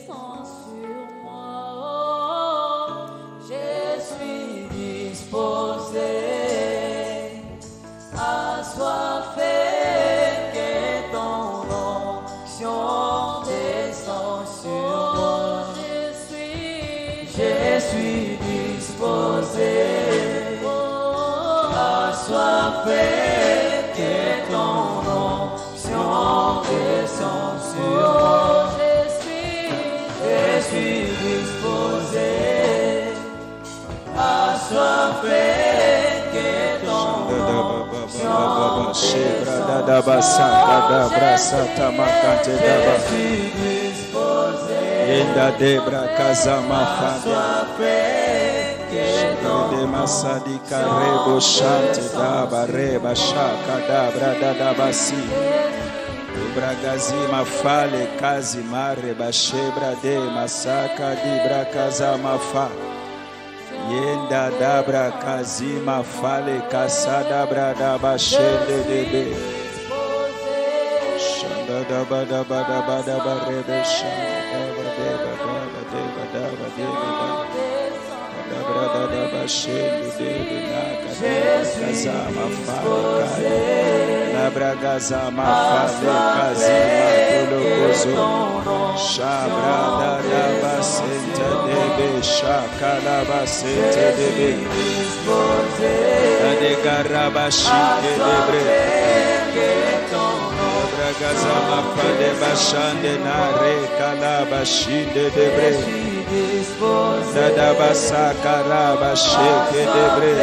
descends sur moi. Je suis disposé, assoiffé, que ton onction descend sur moi. Je suis disposé, assoiffé, que ton onction descend sur moi. Je suis disposé, assoiffé, que ton onction de masadi karebo shante daba reba shaka dabra daba si bragazi mafale kazi mare bashebra de masaka di brakaza mafa yenda dabra kazi mafale kasada brada bashende debe shanda daba daba daba daba rebe shanda daba deba daba deba daba deba brada daba shende debe naka kaza mafale kazi na bragaza mafale kazi matolo kozo shabrada daba sente debe shakala basente debe ade garaba shike debre bragaza mafale bashande na re kala bashinde debre dada basakara bashike debre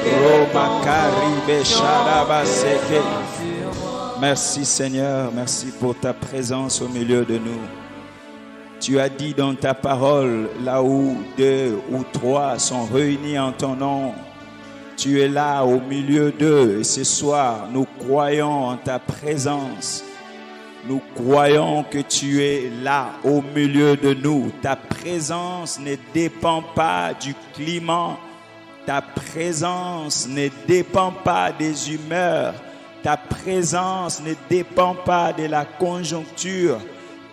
Roma Caribe Sharaba Seke. Merci Seigneur, merci pour ta présence au milieu de nous. Tu as dit dans ta parole, là où 2 ou 3 sont réunis en ton nom, tu es là au milieu d'eux. Et ce soir, nous croyons en ta présence. Nous croyons que tu es là au milieu de nous. Ta présence ne dépend pas du climat. Ta présence ne dépend pas des humeurs. Ta présence ne dépend pas de la conjoncture.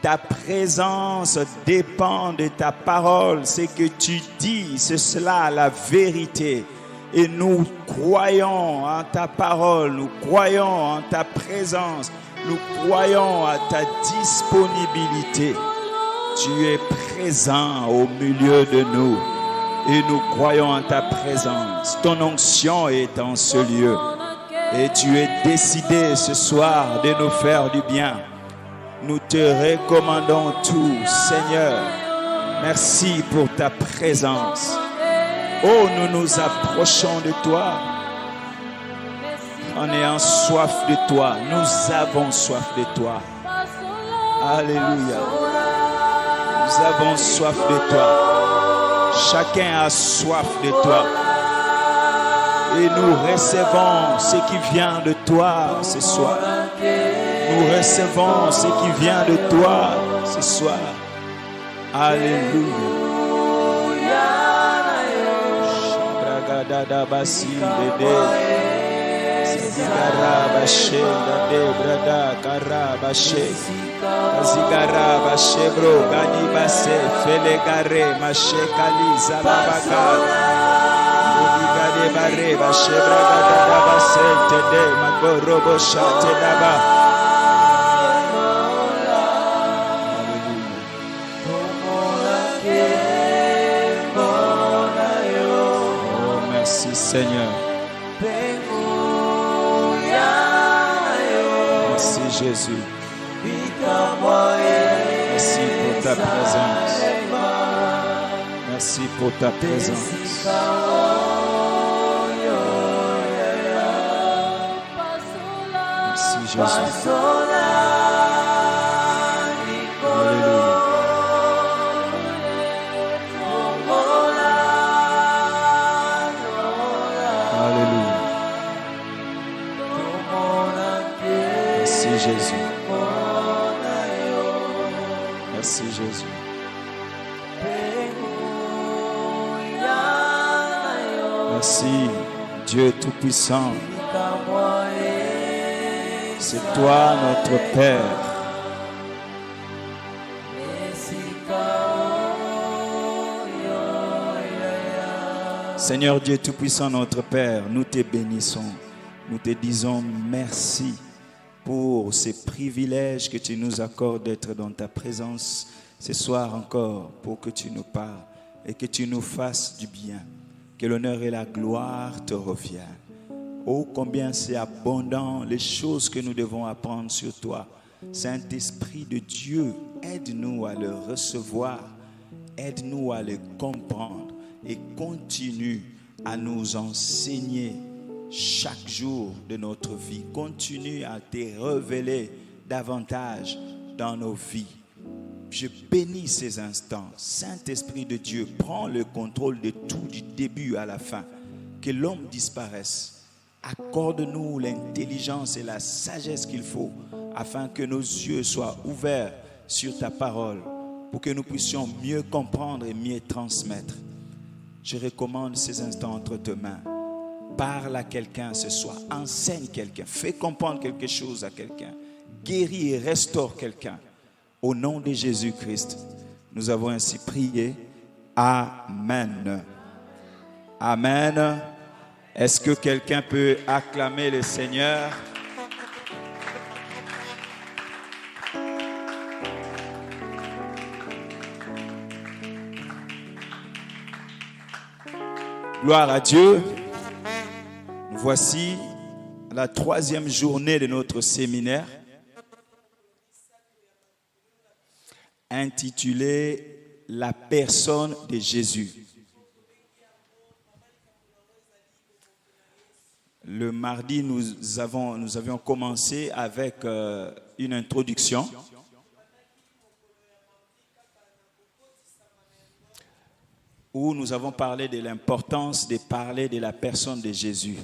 Ta présence dépend de ta parole. Ce que tu dis, c'est cela la vérité. Et nous croyons en ta parole. Nous croyons en ta présence. Nous croyons à ta disponibilité. Tu es présent au milieu de nous. Et nous croyons en ta présence. Ton onction est en ce lieu. Et tu es décidé ce soir de nous faire du bien. Nous te recommandons tout, Seigneur. Merci pour ta présence. Oh, nous nous approchons de toi. En ayant soif de toi. Nous avons soif de toi. Alléluia. Nous avons soif de toi. Chacun a soif de toi. Et nous recevons ce qui vient de toi ce soir. Nous recevons ce qui vient de toi ce soir. Alléluia. Zigaraba shenda de brada karaba she zigaraba shebro gadi base felegare mashe kaliza labaka digade bare bashe brada base tede magorobo shate daba. Oh, merci Seigneur. Merci Jésus. Merci pour ta présence. Merci pour ta présence. Merci Jésus. Alléluia. Merci Jésus. Merci Jésus. Merci Dieu Tout-Puissant. C'est toi notre Père. Seigneur Dieu Tout-Puissant, notre Père, nous te bénissons. Nous te disons merci pour ces privilèges que tu nous accordes d'être dans ta présence ce soir encore, pour que tu nous parles et que tu nous fasses du bien. Que l'honneur et la gloire te reviennent. Oh, combien c'est abondant les choses que nous devons apprendre sur toi. Saint-Esprit de Dieu, aide-nous à le recevoir, aide-nous à le comprendre et continue à nous enseigner chaque jour de notre vie. Continue à te révéler davantage dans nos vies. Je bénis ces instants. Saint-Esprit de Dieu, prends le contrôle de tout du début à la fin. Que l'homme disparaisse. Accorde-nous l'intelligence et la sagesse qu'il faut afin que nos yeux soient ouverts sur ta parole pour que nous puissions mieux comprendre et mieux transmettre. Je recommande ces instants entre tes mains. Parle à quelqu'un ce soir. Enseigne quelqu'un. Fais comprendre quelque chose à quelqu'un. Guéris et restaure quelqu'un. Au nom de Jésus-Christ, nous avons ainsi prié. Amen. Amen. Est-ce que quelqu'un peut acclamer le Seigneur? Gloire à Dieu. Voici la 3e journée de notre séminaire intitulé La personne de Jésus. Le mardi, nous avions commencé avec une introduction. Où nous avons parlé de l'importance de parler de la personne de Jésus.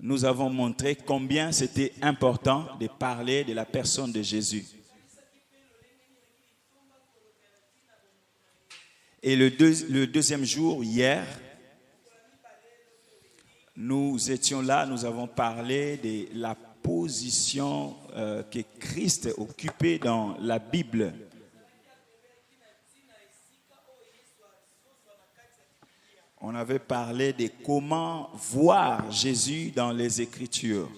Nous avons montré combien c'était important de parler de la personne de Jésus. Et le deuxième jour, hier, nous étions là, nous avons parlé de la position que Christ occupait dans la Bible. On avait parlé de comment voir Jésus dans les Écritures.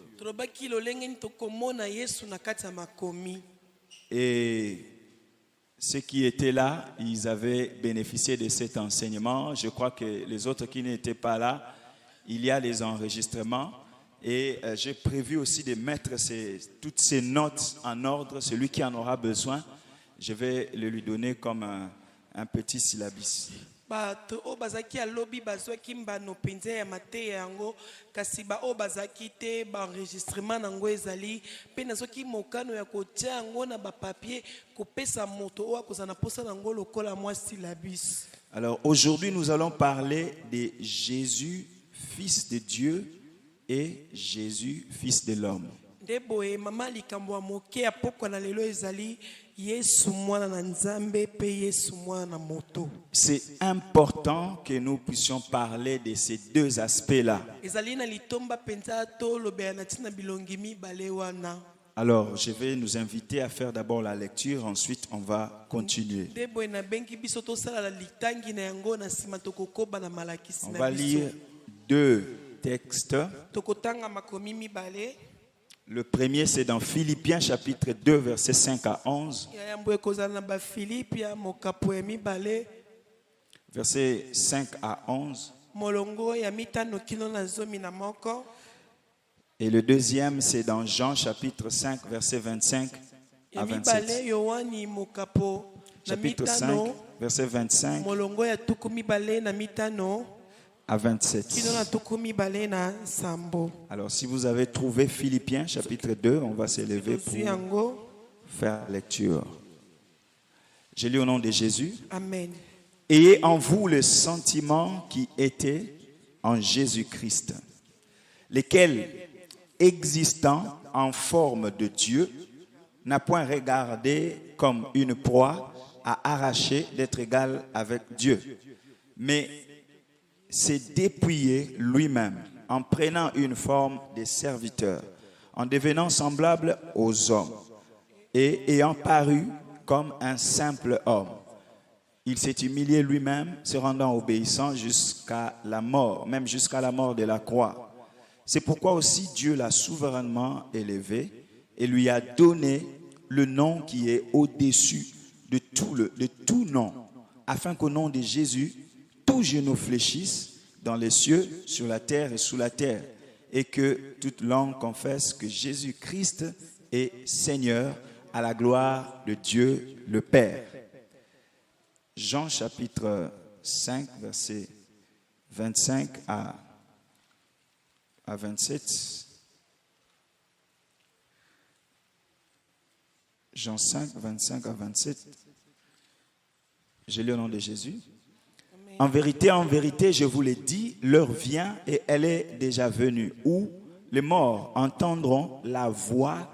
Et ceux qui étaient là, ils avaient bénéficié de cet enseignement. Je crois que les autres qui n'étaient pas là, il y a les enregistrements. Et j'ai prévu aussi de mettre toutes ces notes en ordre. Celui qui en aura besoin, je vais le lui donner comme un petit syllabus. Bato o bazaki alobi bazwaki mbano penza ya mate yango kasi ba o bazaki te ba enregistrement nango ezali pe nazoki mokano ya kotia yango na ba papier kopesa moto o akozana posa nango lokola mwa syllabus. Alors aujourd'hui nous allons parler de Jésus fils de Dieu et Jésus fils de l'homme. Ndeboye mama likambo moke ya poko na lelo ezali Yesu mwana na Nzambe pe Yesu mwana na moto. C'est important que nous puissions parler de ces deux aspects-là. Ezali na litomba penza to lobe na tina bilongi mibale wana. Alors, je vais nous inviter à faire d'abord la lecture, ensuite on va continuer. On va lire deux textes. Le premier, c'est dans Philippiens chapitre 2, versets 5 à 11. Versets 5 à 11. Et le deuxième, c'est dans Jean chapitre 5, versets 25 à 27. Chapitre 5, verset 25 à 27. Alors, si vous avez trouvé Philippiens chapitre 2, on va s'élever pour faire la lecture. Je lis au nom de Jésus. Amen. Ayez en vous le sentiment qui était en Jésus-Christ, lequel, existant en forme de Dieu, n'a point regardé comme une proie à arracher d'être égal avec Dieu, mais s'est dépouillé lui-même en prenant une forme de serviteur, en devenant semblable aux hommes et ayant paru comme un simple homme. il s'est humilié lui-même, se rendant obéissant jusqu'à la mort, même jusqu'à la mort de la croix. C'est pourquoi aussi Dieu l'a souverainement élevé et lui a donné le nom qui est au-dessus de tout nom, afin qu'au nom de Jésus, tout genou fléchisse dans les cieux, sur la terre et sous la terre, et que toute langue confesse que Jésus-Christ est Seigneur, à la gloire de Dieu le Père. Jean chapitre 5, versets 25 à 27. Jean 5, 25 à 27. Je lis au nom de Jésus. En vérité, je vous l'ai dit, l'heure vient et elle est déjà venue, où les morts entendront la voix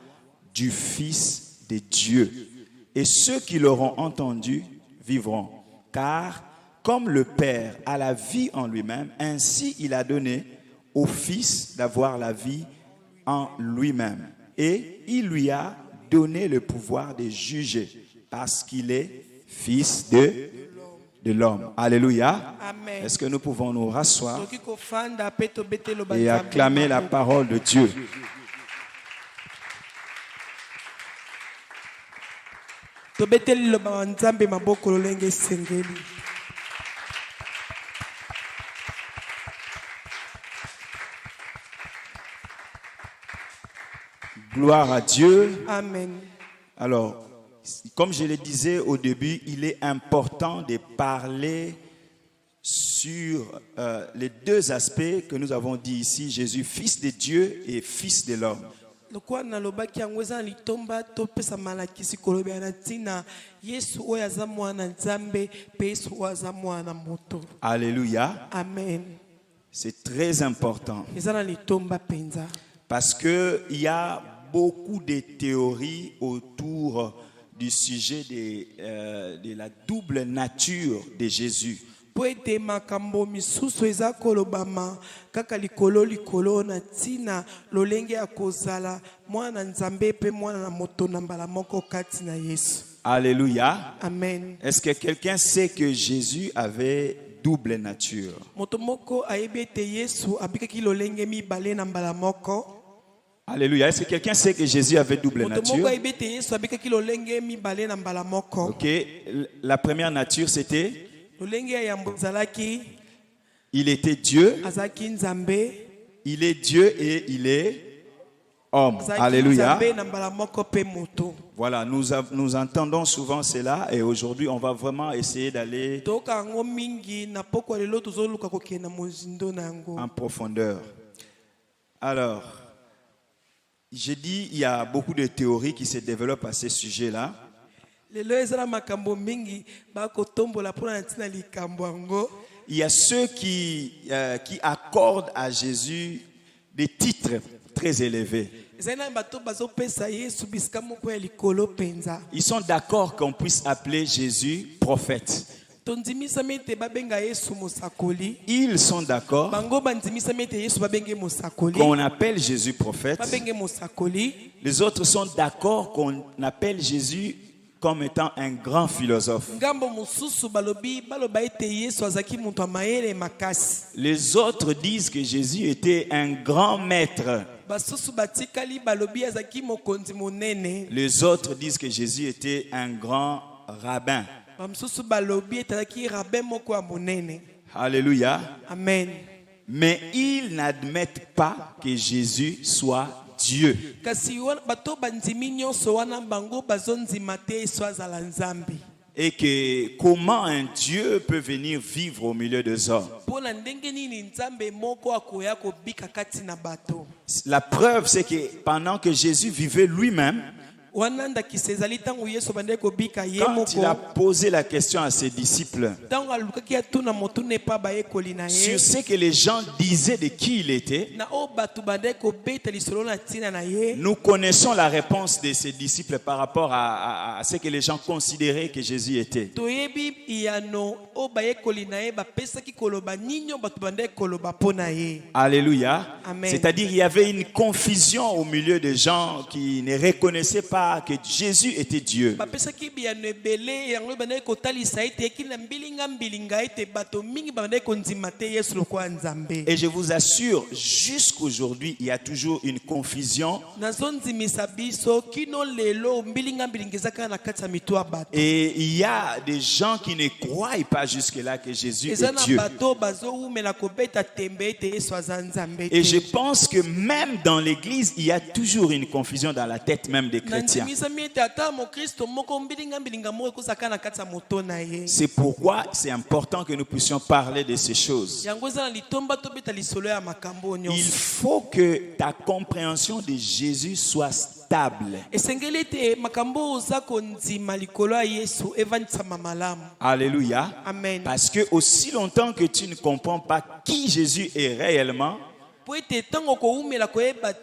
du Fils de Dieu. Et ceux qui l'auront entendu vivront. Car comme le Père a la vie en lui-même, ainsi il a donné au Fils d'avoir la vie en lui-même. Et il lui a donné le pouvoir de juger, parce qu'il est Fils de l'homme. Alléluia. Amen. Est-ce que nous pouvons nous rasseoir et acclamer la parole de Dieu? Tobeteli loba nzambe maboko lolenge sengeli. Gloire à Dieu. Amen. Alors, comme je le disais au début, il est important de parler sur les deux aspects que nous avons dit ici, Jésus, Fils de Dieu et Fils de l'homme. Lokwa na lobaki yango eza litomba topesa malakisi kolobi na tina Yesu oyo aza mwana Nzambe pe Yesu oyo aza mwana moto. Alléluia. Amen. C'est très important. Eza na litomba penza. Parce que il y a beaucoup de théories autour du sujet de la double nature de Jésus. Poete makambo misusu eza kolobama kaka likolo na tina lolenge ya kozala mwana Nzambe pe mwana na moto na mbala moko kati na Yesu. Alléluia. Amen. Est-ce que quelqu'un sait que Jésus avait double nature? Moto moko ayebi ete Yesu abikaki lolenge mibale na mbala moko. Alléluia. Est-ce que quelqu'un sait que Jésus avait double nature? Ok. La première nature, c'était il était Dieu. Il est Dieu et il est homme. Alléluia. Voilà, nous entendons souvent cela et aujourd'hui, on va vraiment essayer d'aller en profondeur. Alors, j'ai dit, il y a beaucoup de théories qui se développent à ce sujet-là. Il y a ceux qui accordent à Jésus des titres très élevés. Ils sont d'accord qu'on puisse appeler Jésus prophète. Ils sont d'accord qu'on appelle Jésus prophète. Les autres sont d'accord qu'on appelle Jésus comme étant un grand philosophe. Les autres disent que Jésus était un grand maître. Les autres disent que Jésus était un grand rabbin. Alléluia. Amen. Mais ils n'admettent pas que Jésus soit Dieu. Et que comment un Dieu peut venir vivre au milieu des hommes. La preuve, c'est que pendant que Jésus vivait lui-même, quand il a posé la question à ses disciples sur ce que les gens disaient de qui il était, nous connaissons la réponse de ses disciples par rapport à ce que les gens considéraient que Jésus était. Alléluia. C'est-à-dire qu'il y avait une confusion au milieu des gens qui ne reconnaissaient pas croire que Jésus était Dieu. bapesaki biyano ebele yango bandaki kotalisa ete eki na mbilinga ete bato mingi bandaki kondima te yesu lokola nzambe. Et je vous assure, jusqu'aujourd'hui, il y a toujours une confusion. nazondimisa biso kino lelo mbilinga ezaka na kati ya mito ya bato. Et il y a des gens qui ne croient pas jusque-là que Jésus eza est na Dieu. bato bazowumela kobeta tembe ete yesu aza nzambe Et te. je pense que même dans l'église, il y a toujours une confusion dans la tête même des chrétiens. nandimisami ete ata mokristo moko mbilinga moko ekozaka na kati ya moto na ye. C'est pourquoi c'est important que nous puissions parler de ces choses. yango eza na litomba tobeta lisolo ya makambo Il nyonso. faut que ta compréhension de Jésus soit stable. esengeli ete makambo oza kondima likolo ya yesu evandisama malamu. Alléluia. Amen. Parce que aussi longtemps que tu ne comprends pas qui Jésus est réellement, po ete ntango koumela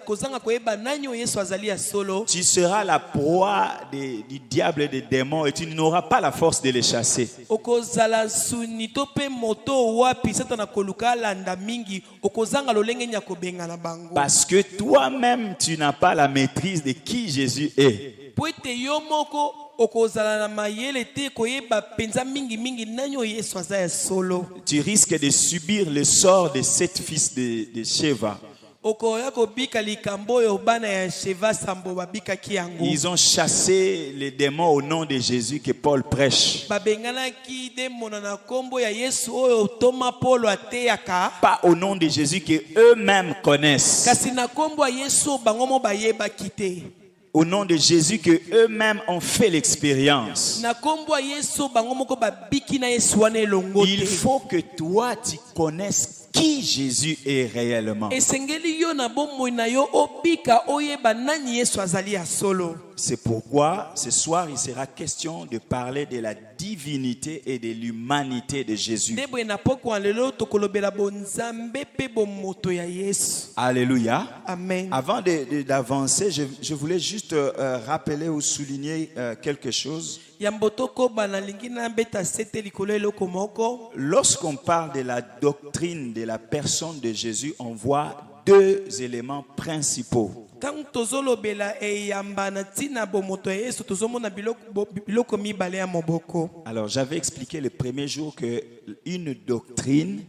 kozanga koyeba nani oyo yesu azali ya solo, tu seras la proie du diable et des démons et tu n'auras pas la force de les chasser. okozala suni to mpe moto wapi satana koluka alanda mingi, okozanga lolenge nya kobenga na bango. Parce que toi-même, tu n'as pas la maîtrise de qui Jésus est. po ete yo moko okozala na mayele te koyeba penza mingi nani oyo yesu aza ya solo. Tu risques de subir le sort de 7 fils de Sheva. okoya kobika likambo oyo bana ya sheva sambo babikaki yango. Ils ont chassé les démons au nom de Jésus que Paul prêche. babenganaki demona na kombo ya yesu oyo toma polo ateyaka, Pas au nom de Jésus que eux-mêmes connaissent. kasi na kombo ya yesu bango mo bayebaki te. Au nom de Jésus que eux-mêmes ont fait l'expérience. na kombo ya yesu bango moko babiki na yesu wana elongo Il te. faut que toi, tu connaisses qui Jésus est réellement. esengeli yo na bomoi na yo obika oyeba nani yesu azali ya solo. C'est pourquoi ce soir, il sera question de parler de la divinité et de l'humanité de Jésus. nde boye na poko ya lelo tokolobela bonzambe mpe bomoto ya yesu. Alléluia. Amen. Avant d'avancer, je voulais juste rappeler ou souligner quelque chose. yambo tokoba nalingi nabeta sete likolo eloko moko. Lorsqu'on parle de la doctrine de la personne de Jésus, on voit 2 éléments principaux. ntango tozolobela eyamba na ntina bomoto ya yesu tozomona biloko mibale ya moboko. Alors, j'avais expliqué le premier jour que une doctrine,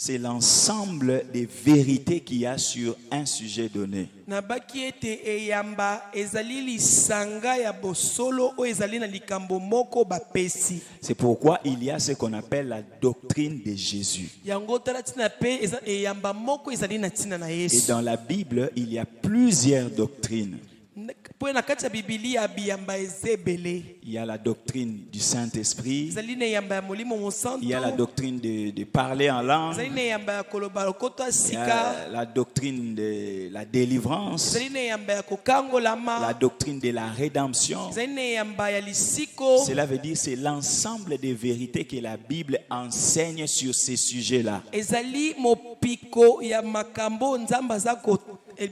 c'est l'ensemble des vérités qu'il y a sur un sujet donné. nabaki ete eyamba ezali lisanga ya bosolo oyo ezali na likambo moko bapesi. C'est pourquoi il y a ce qu'on appelle la doctrine de Jésus. yango tala ntina mpe eyamba moko ezali na ntina na Et yesu. dans la Bible, il y a plusieurs doctrines. mpo na kati ya bibilia biyamba eza ebele. Il y a la doctrine du Saint-Esprit. ezali na eyamba ya molimo mosantu. Il y a la doctrine de parler en langue. ezali na eyamba ya koloba lokoto ya Il y sika. a la doctrine de la délivrance. ezali na eyamba ya kokangolama. La doctrine de la rédemption. ezali na eyamba ya lisiko. Cela veut dire c'est l'ensemble des vérités que la Bible enseigne sur ces sujets-là. ezali mopiko ya makambo nzambe aza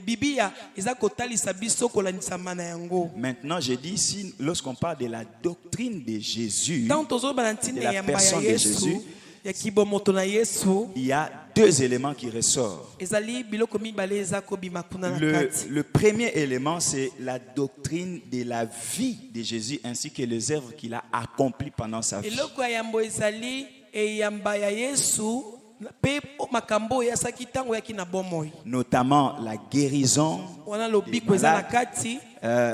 biblia eza kotalisa biso kolandisama na yango. Maintenant, je dis ici, lorsqu'on parle de la doctrine de Jésus, ntango tozoloba na ntina de la eyamba ya personne de yesu Jésus, ya kibomoto na yesu, il y a 2 éléments qui ressortent. ezali biloko mibale eza kobima kuna na kati. Le premier élément, c'est la doctrine de la vie de Jésus ainsi que les œuvres qu'il a accomplies pendant sa vie. eloko ya yambo ezali eyamba ya yesu mpe makambo oyo asaki ntango yaki na bomoi. Notamment la guérison, wana lobiko eza na kati.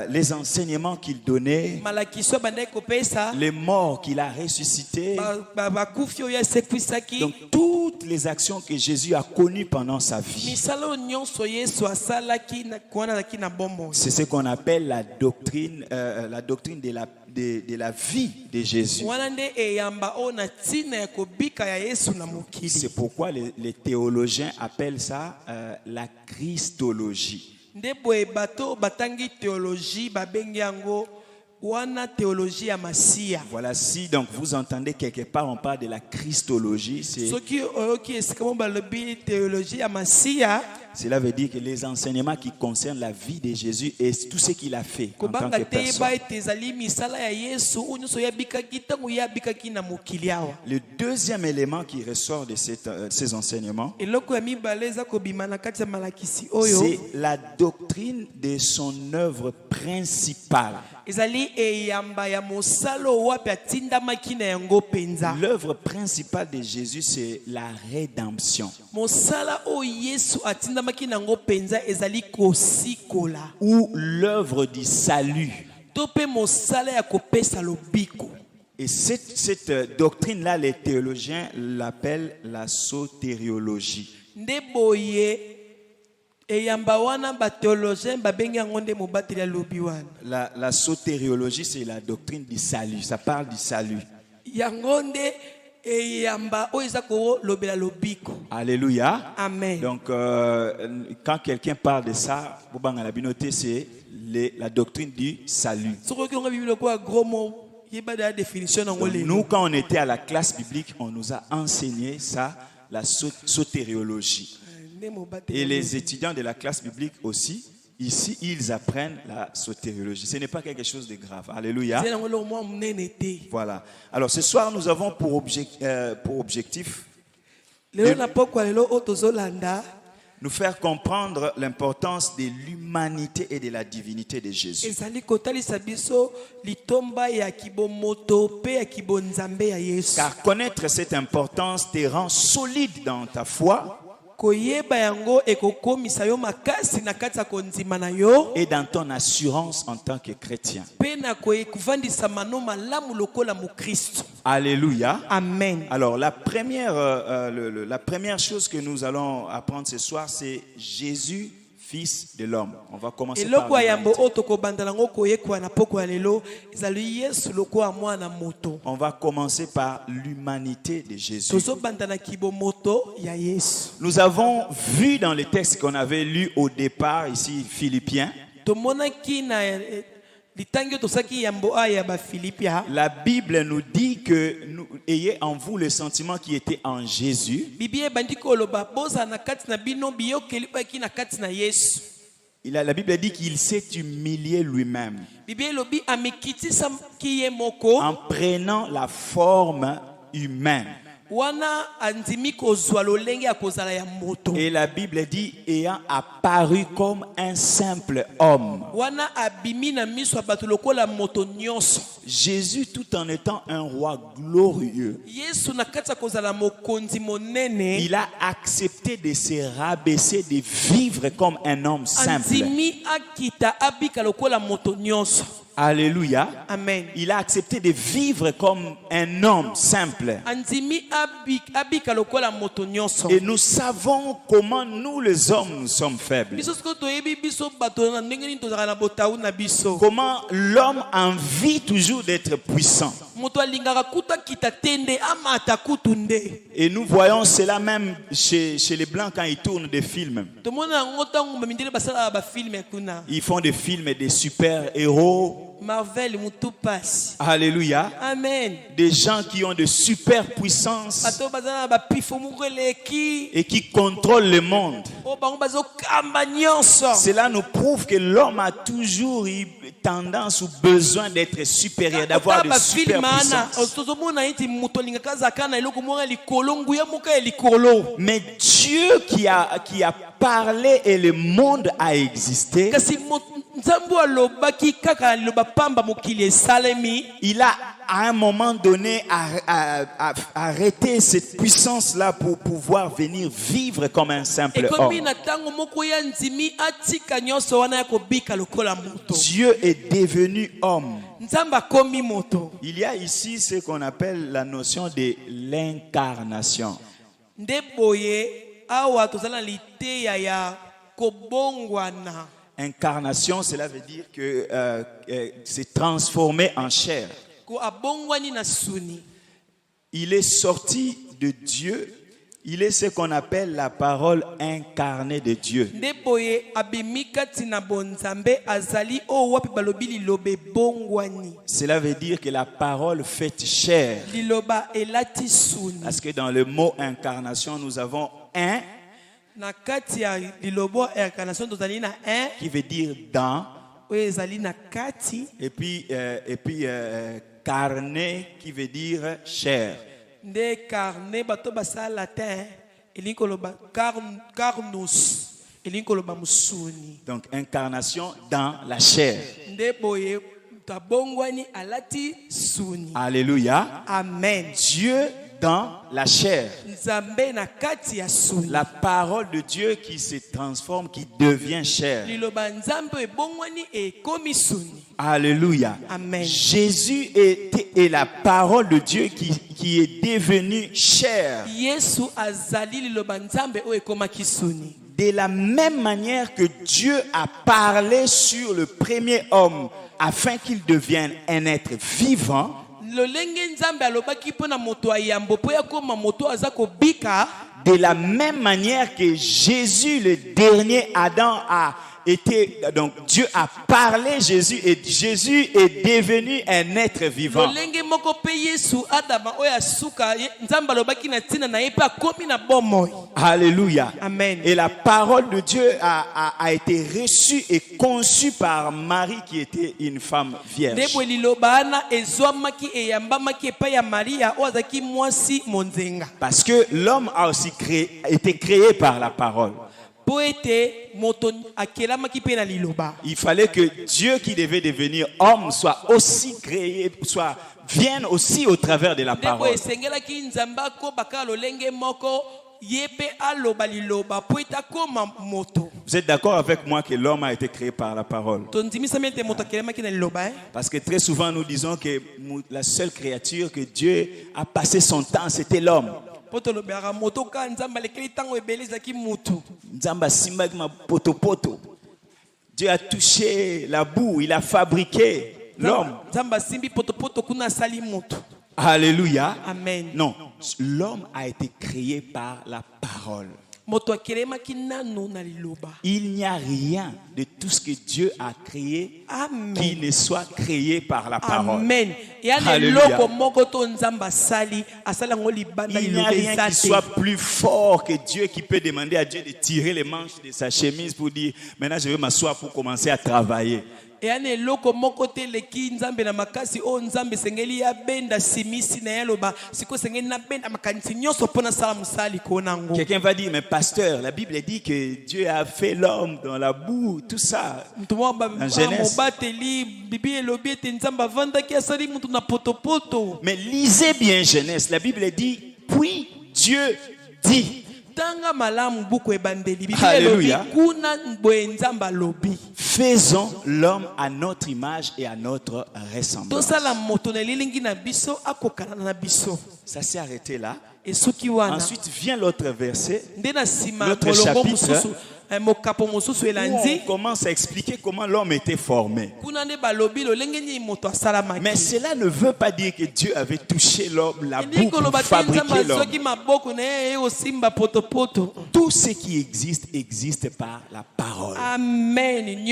les enseignements qu'il donnait, malakiso bandaki kopesa. les morts qu'il a ressuscités. bakufi oyo asekwisaki. Donc toutes les actions que Jésus a connues pendant sa vie. misala oyo nyonso yesu asalaki wana azalaki na bomoi. C'est ce qu'on appelle la doctrine de la vie de Jésus. wana nde eyamba oyo na ntina ya kobika ya yesu na mokili. C'est pourquoi les théologiens appellent ça la Christologie. nde boye bato batangi théologie babengi yango wana théologie ya masiya. Voilà, si donc vous entendez quelque part on parle de la Christologie, c'est soki oyoki esika mo balobi théologie ya masiya, Cela veut dire que les enseignements qui concernent la vie de Jésus et tout ce qu'il a fait en tant que personne. Le deuxième élément qui ressort de ces enseignements, c'est la doctrine de son œuvre principale. L'œuvre principale de Jésus, c'est la rédemption. Ou l'œuvre du salut. Et cette doctrine-là, les théologiens l'appellent la sotériologie. La sotériologie, c'est la doctrine du salut. Ça parle du salut. Alléluia. Amen. Donc, quand quelqu'un parle de ça, c'est la doctrine du salut. Donc, nous, quand on était à la classe biblique, on nous a enseigné ça, la sotériologie. Et les étudiants de la classe biblique aussi, ici, ils apprennent la sotériologie. Ce n'est pas quelque chose de grave. Alléluia. Voilà. Alors, ce soir, nous avons pour objectif nous faire comprendre l'importance de l'humanité et de la divinité de Jésus. Car connaître cette importance te rend solide dans ta foi et dans ton assurance en tant que chrétien. Alléluia. Amen. Alors la première chose que nous allons apprendre ce soir, c'est Jésus, Fils de l'homme. On va commencer par on va commencer par l'humanité de Jésus. Nous avons vu dans les textes qu'on avait lus au départ, ici, Philippiens, la Bible nous dit que nous ayez en vous le sentiment qui était en Jésus. La Bible dit qu'il s'est humilié lui-même en prenant la forme humaine. Et la Bible dit ayant apparu comme un simple homme. Jésus, tout en étant un roi glorieux, il a accepté de se rabaisser, de vivre comme un homme simple. Alléluia. Amen. Il a accepté de vivre comme un homme simple. Et nous savons comment nous les hommes nous sommes faibles. Comment l'homme a envie toujours d'être puissant. Et nous voyons cela même chez les Blancs quand ils tournent des films. Ils font des films des super-héros. Marvel, Alléluia. Amen. Des gens qui ont de super puissance et qui contrôlent le monde. Cela nous prouve que l'homme a toujours eu tendance ou besoin d'être supérieur, d'avoir de super puissance. Mais Dieu qui a parlé et le monde a existé, il a à un moment donné arrêté cette puissance-là pour pouvoir venir vivre comme un simple homme. Dieu est devenu homme. Il y a ici ce qu'on appelle la notion de l'incarnation. Incarnation, cela veut dire que c'est transformé en chair. Il est sorti de Dieu. Il est ce qu'on appelle la parole incarnée de Dieu. Cela veut dire que la parole faite chair. Parce que dans le mot incarnation, nous avons un Na kati ya lilobo incarnation tozali na un qui veut dire dans, oyo ezali na kati et puis carne qui veut dire chair. nde carne bato basala latin elingi koloba carnus elingi koloba musuni. Donc incarnation dans la chair. Nde boye tabongwani alati suni. Alléluia. Amen. Dieu dans la chair. Nzambe na kati ya suni. La parole de Dieu qui se transforme, qui devient chair. Liloba nzambe ebongwani ekomi suni. Alléluia. Amen. Jésus est la parole de Dieu qui est devenue chair. Yesu azali liloba nzambe oyo ekomaki suni. De la même manière que Dieu a parlé sur le premier homme afin qu'il devienne un être vivant, de la même manière que Jésus, le dernier Adam, a été, donc Dieu a parlé Jésus et Jésus est devenu un être vivant. Alléluia. Amen. Et la parole de Dieu a été reçue et conçue par Marie qui était une femme vierge. Parce que l'homme a aussi été créé par la parole. Il fallait que Dieu qui devait devenir homme soit aussi créé, vienne aussi au travers de la parole. Vous êtes d'accord avec moi que l'homme a été créé par la parole? Parce que très souvent nous disons que la seule créature que Dieu a passé son temps, c'était l'homme. Dieu a touché la boue, il a fabriqué l'homme. Alléluia. Amen. Non, l'homme a été créé par la parole. Il n'y a rien de tout ce que Dieu a créé qui ne soit créé par la parole. Amen. Alléluia. Il n'y a rien qui soit plus fort que Dieu qui peut demander à Dieu de tirer les manches de sa chemise pour dire maintenant je vais m'asseoir pour commencer à travailler. Quelqu'un va dire mais pasteur, la Bible dit que Dieu a fait l'homme dans la boue, tout ça. En Genèse. Mais lisez bien Genèse, la Bible dit puis Dieu dit. Alléluia. Faisons l'homme à notre image et à notre ressemblance. Ça s'est arrêté là. Ensuite vient l'autre verset, l'autre chapitre, où on commence à expliquer comment l'homme était formé. Mais cela ne veut pas dire que Dieu avait touché l'homme, la boue pour fabriquer l'homme. Tout ce qui existe, existe par la parole. Amen.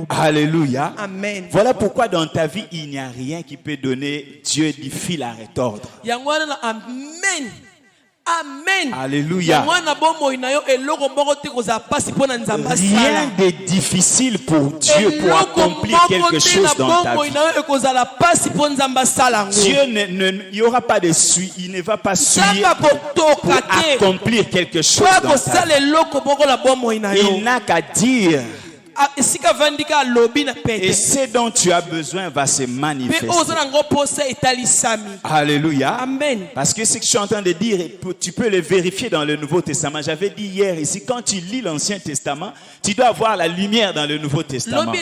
Alléluia. Amen. Voilà pourquoi dans ta vie, il n'y a rien qui peut donner Dieu du fil à retordre. Amen. Amen. Alléluia. Rien de difficile pour Dieu pour accomplir quelque chose dans ta vie. Dieu il n'y aura pas de suie, il ne va pas suyer pour accomplir quelque chose dans ta vie. Il n'a qu'à dire. Et ce dont tu as besoin va se manifester. Alléluia. Amen. Parce que ce que je suis en train de dire, tu peux le vérifier dans le Nouveau Testament. J'avais dit hier ici, quand tu lis l'Ancien Testament, tu dois avoir la lumière dans le Nouveau Testament.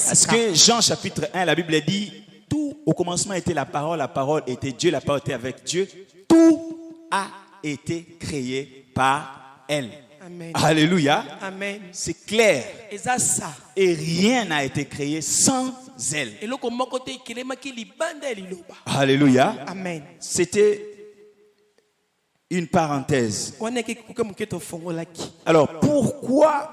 Parce que Jean chapitre 1, la Bible dit, tout au commencement était la parole était Dieu, la parole était avec Dieu. Tout a été créé par elle. Amen. Alléluia. Amen. C'est clair. Et rien n'a été créé sans elle. Alléluia. Amen. C'était une parenthèse. Alors, pourquoi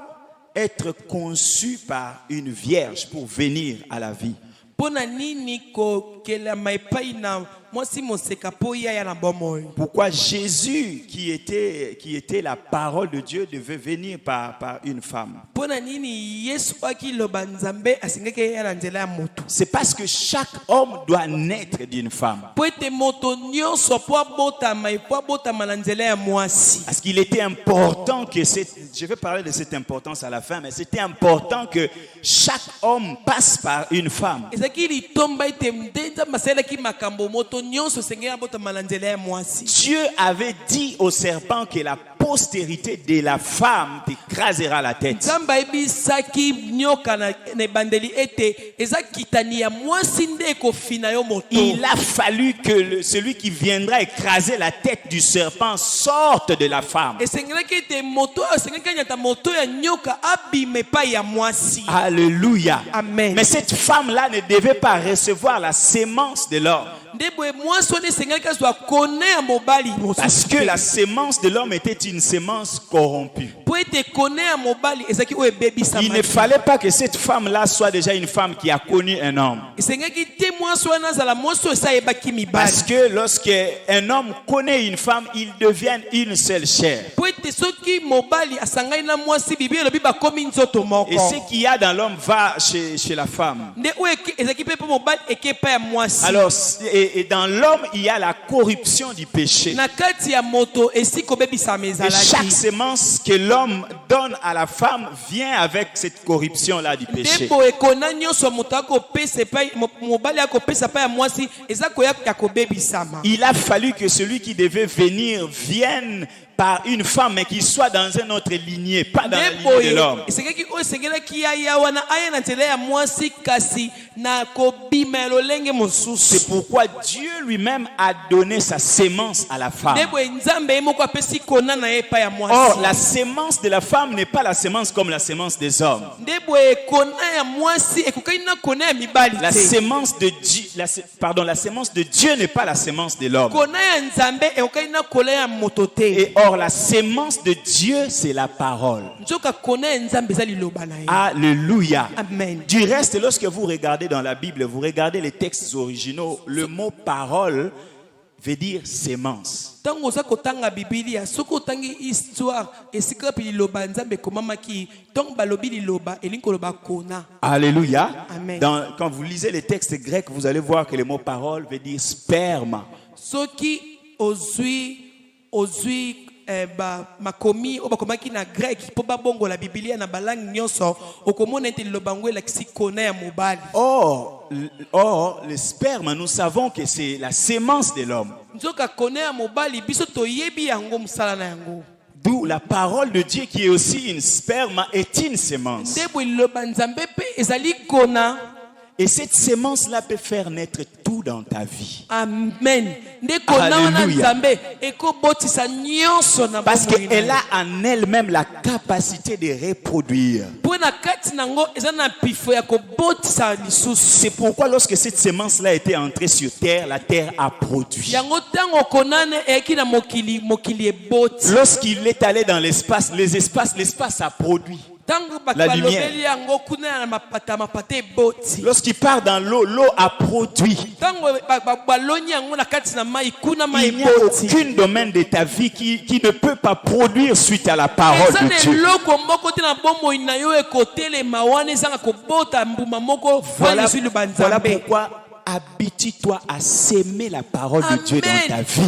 être conçu par une vierge pour venir à la vie? Pona nini kokela maipai na mwasi moseka po ya na bomoy. Pourquoi Jésus, qui était la parole de Dieu, devait venir par une femme? Pona nini Yesu akiloba Nzambe asingeke ya na nzela ya moto. C'est parce que chaque homme doit naître d'une femme. Po ete moto nyonso po abotama po abotama na nzela ya mwasi. Parce qu'il était important que je vais parler de cette importance à la fin, mais c'était important que chaque homme passe par une femme. Ezaki litomba ete mdenza masela ki makambo moto nyonso sengela botama na nzela ya mwasi. Dieu avait dit au serpent que la postérité de la femme t'écrasera la tête. Nzamba ebisaki nyoka na bandeli ete ezakitani ya mwasi nde kofina yo moto. Il a fallu que celui qui viendra écraser la tête du serpent sorte de la femme. Esengelaki ete moto esengeli nyata moto ya nyoka abime pa ya mwasi. Alléluia. Amen. Mais cette femme-là ne devait pas recevoir la sémence de l'homme. Parce que la sémence de l'homme était une sémence corrompue. Il ne fallait pas que cette femme-là soit déjà une femme qui a connu un homme. Parce que lorsqu'un homme connaît une femme, ils deviennent une seule chair. Et ce qu'il y a dans l'homme va chez la femme. Alors, et dans l'homme, il y a la corruption du péché. Et chaque sémence que l'homme donne à la femme vient avec cette corruption-là du péché. Il a fallu que celui qui devait venir vienne par une femme, mais qui soit dans un autre lignée, pas dans la lignée de l'homme. C'est pourquoi Dieu lui-même a donné sa sémence à la femme. Or, la sémence de la femme n'est pas la sémence comme la sémence des hommes. La sémence de Dieu, la sémence de Dieu n'est pas la sémence de l'homme. Et or, la sémence de Dieu, c'est la parole. Alléluia. Amen. Du reste, lorsque vous regardez dans la Bible, vous regardez les textes originaux, le mot parole veut dire sémence. Alléluia. Amen. Quand vous lisez les textes grecs, vous allez voir que le mot parole veut dire sperme. makomi obakomaki na grec po babongo la biblia na balangi nyonso okomona ete lobangwe la kona ya mobali. Or, le sperme, nous savons que c'est la sémence de l'homme. Nzoka kona ya mobali biso toyebi yango musala na yango. D'où la parole de Dieu qui est aussi une sperme est une sémence. Ndebo loba nzambe pe ezali kona. Et cette sémence-là peut faire naître tout dans ta vie. Amen. Alléluia. Parce qu'elle a en elle-même la capacité de reproduire. C'est pourquoi lorsque cette sémence-là était entrée sur terre, la terre a produit. Lorsqu'il est allé dans l'espace, l'espace a produit. La lumière. Lorsqu'il part dans l'eau, l'eau a produit. Il n'y a aucun domaine de ta vie qui ne peut pas produire suite à la parole de Dieu. Voilà pourquoi habitue-toi à s'aimer la parole de Dieu dans ta vie.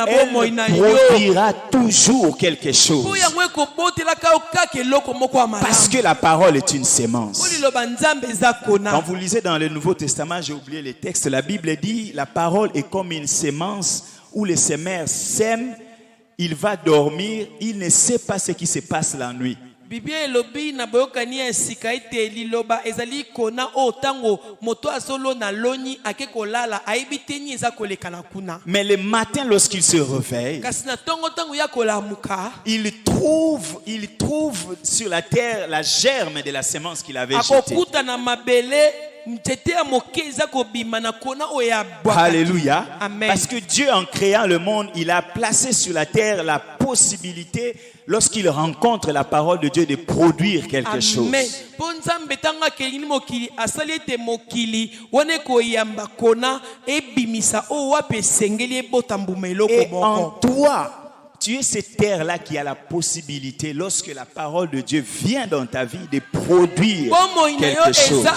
Elle produira toujours quelque chose. Parce que la parole est une sémence. Quand vous lisez dans le Nouveau Testament, j'ai oublié les textes, la Bible dit la parole est comme une sémence où le semeur sème, il va dormir, il ne sait pas ce qui se passe la nuit. Biblia elobi na boyokani ya sika ete liloba ezali kona o tango moto asolo na loni ake kolala aibiteni eza koleka na kuna. Mais le matin lorsqu'il se réveille, kasi na tongo tango ya kolamuka, il trouve sur la terre la germe de la sémence qu'il avait jetée. Akokuta na mabele. Alléluia. Amen. Parce que Dieu, en créant le monde, il a placé sur la terre la possibilité, lorsqu'il rencontre la parole de Dieu, de produire quelque chose. Amen. Po Nzambe tanga kelini mokili asali ete mokili wone koyamba kona ebimisa o wape sengeli ebota mbuma eloko Et moko. en toi, tu es cette terre-là qui a la possibilité, lorsque la parole de Dieu vient dans ta vie, de produire quelque chose.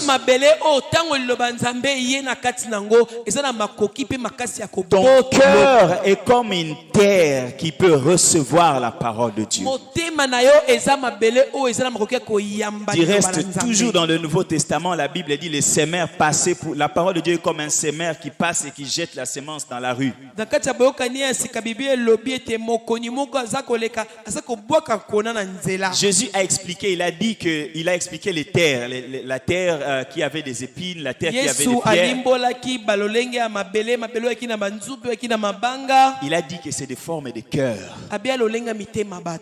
Ton cœur est comme une terre qui peut recevoir la parole de Dieu. Du reste, toujours dans le Nouveau Testament, la Bible dit les semeurs passaient pour... La parole de Dieu est comme un semeur qui passe et qui jette la semence dans la rue. Jésus a expliqué, il a expliqué les terres, la terre qui avait des épines, la terre qui avait des pierres. Il a dit que c'est des formes de cœur.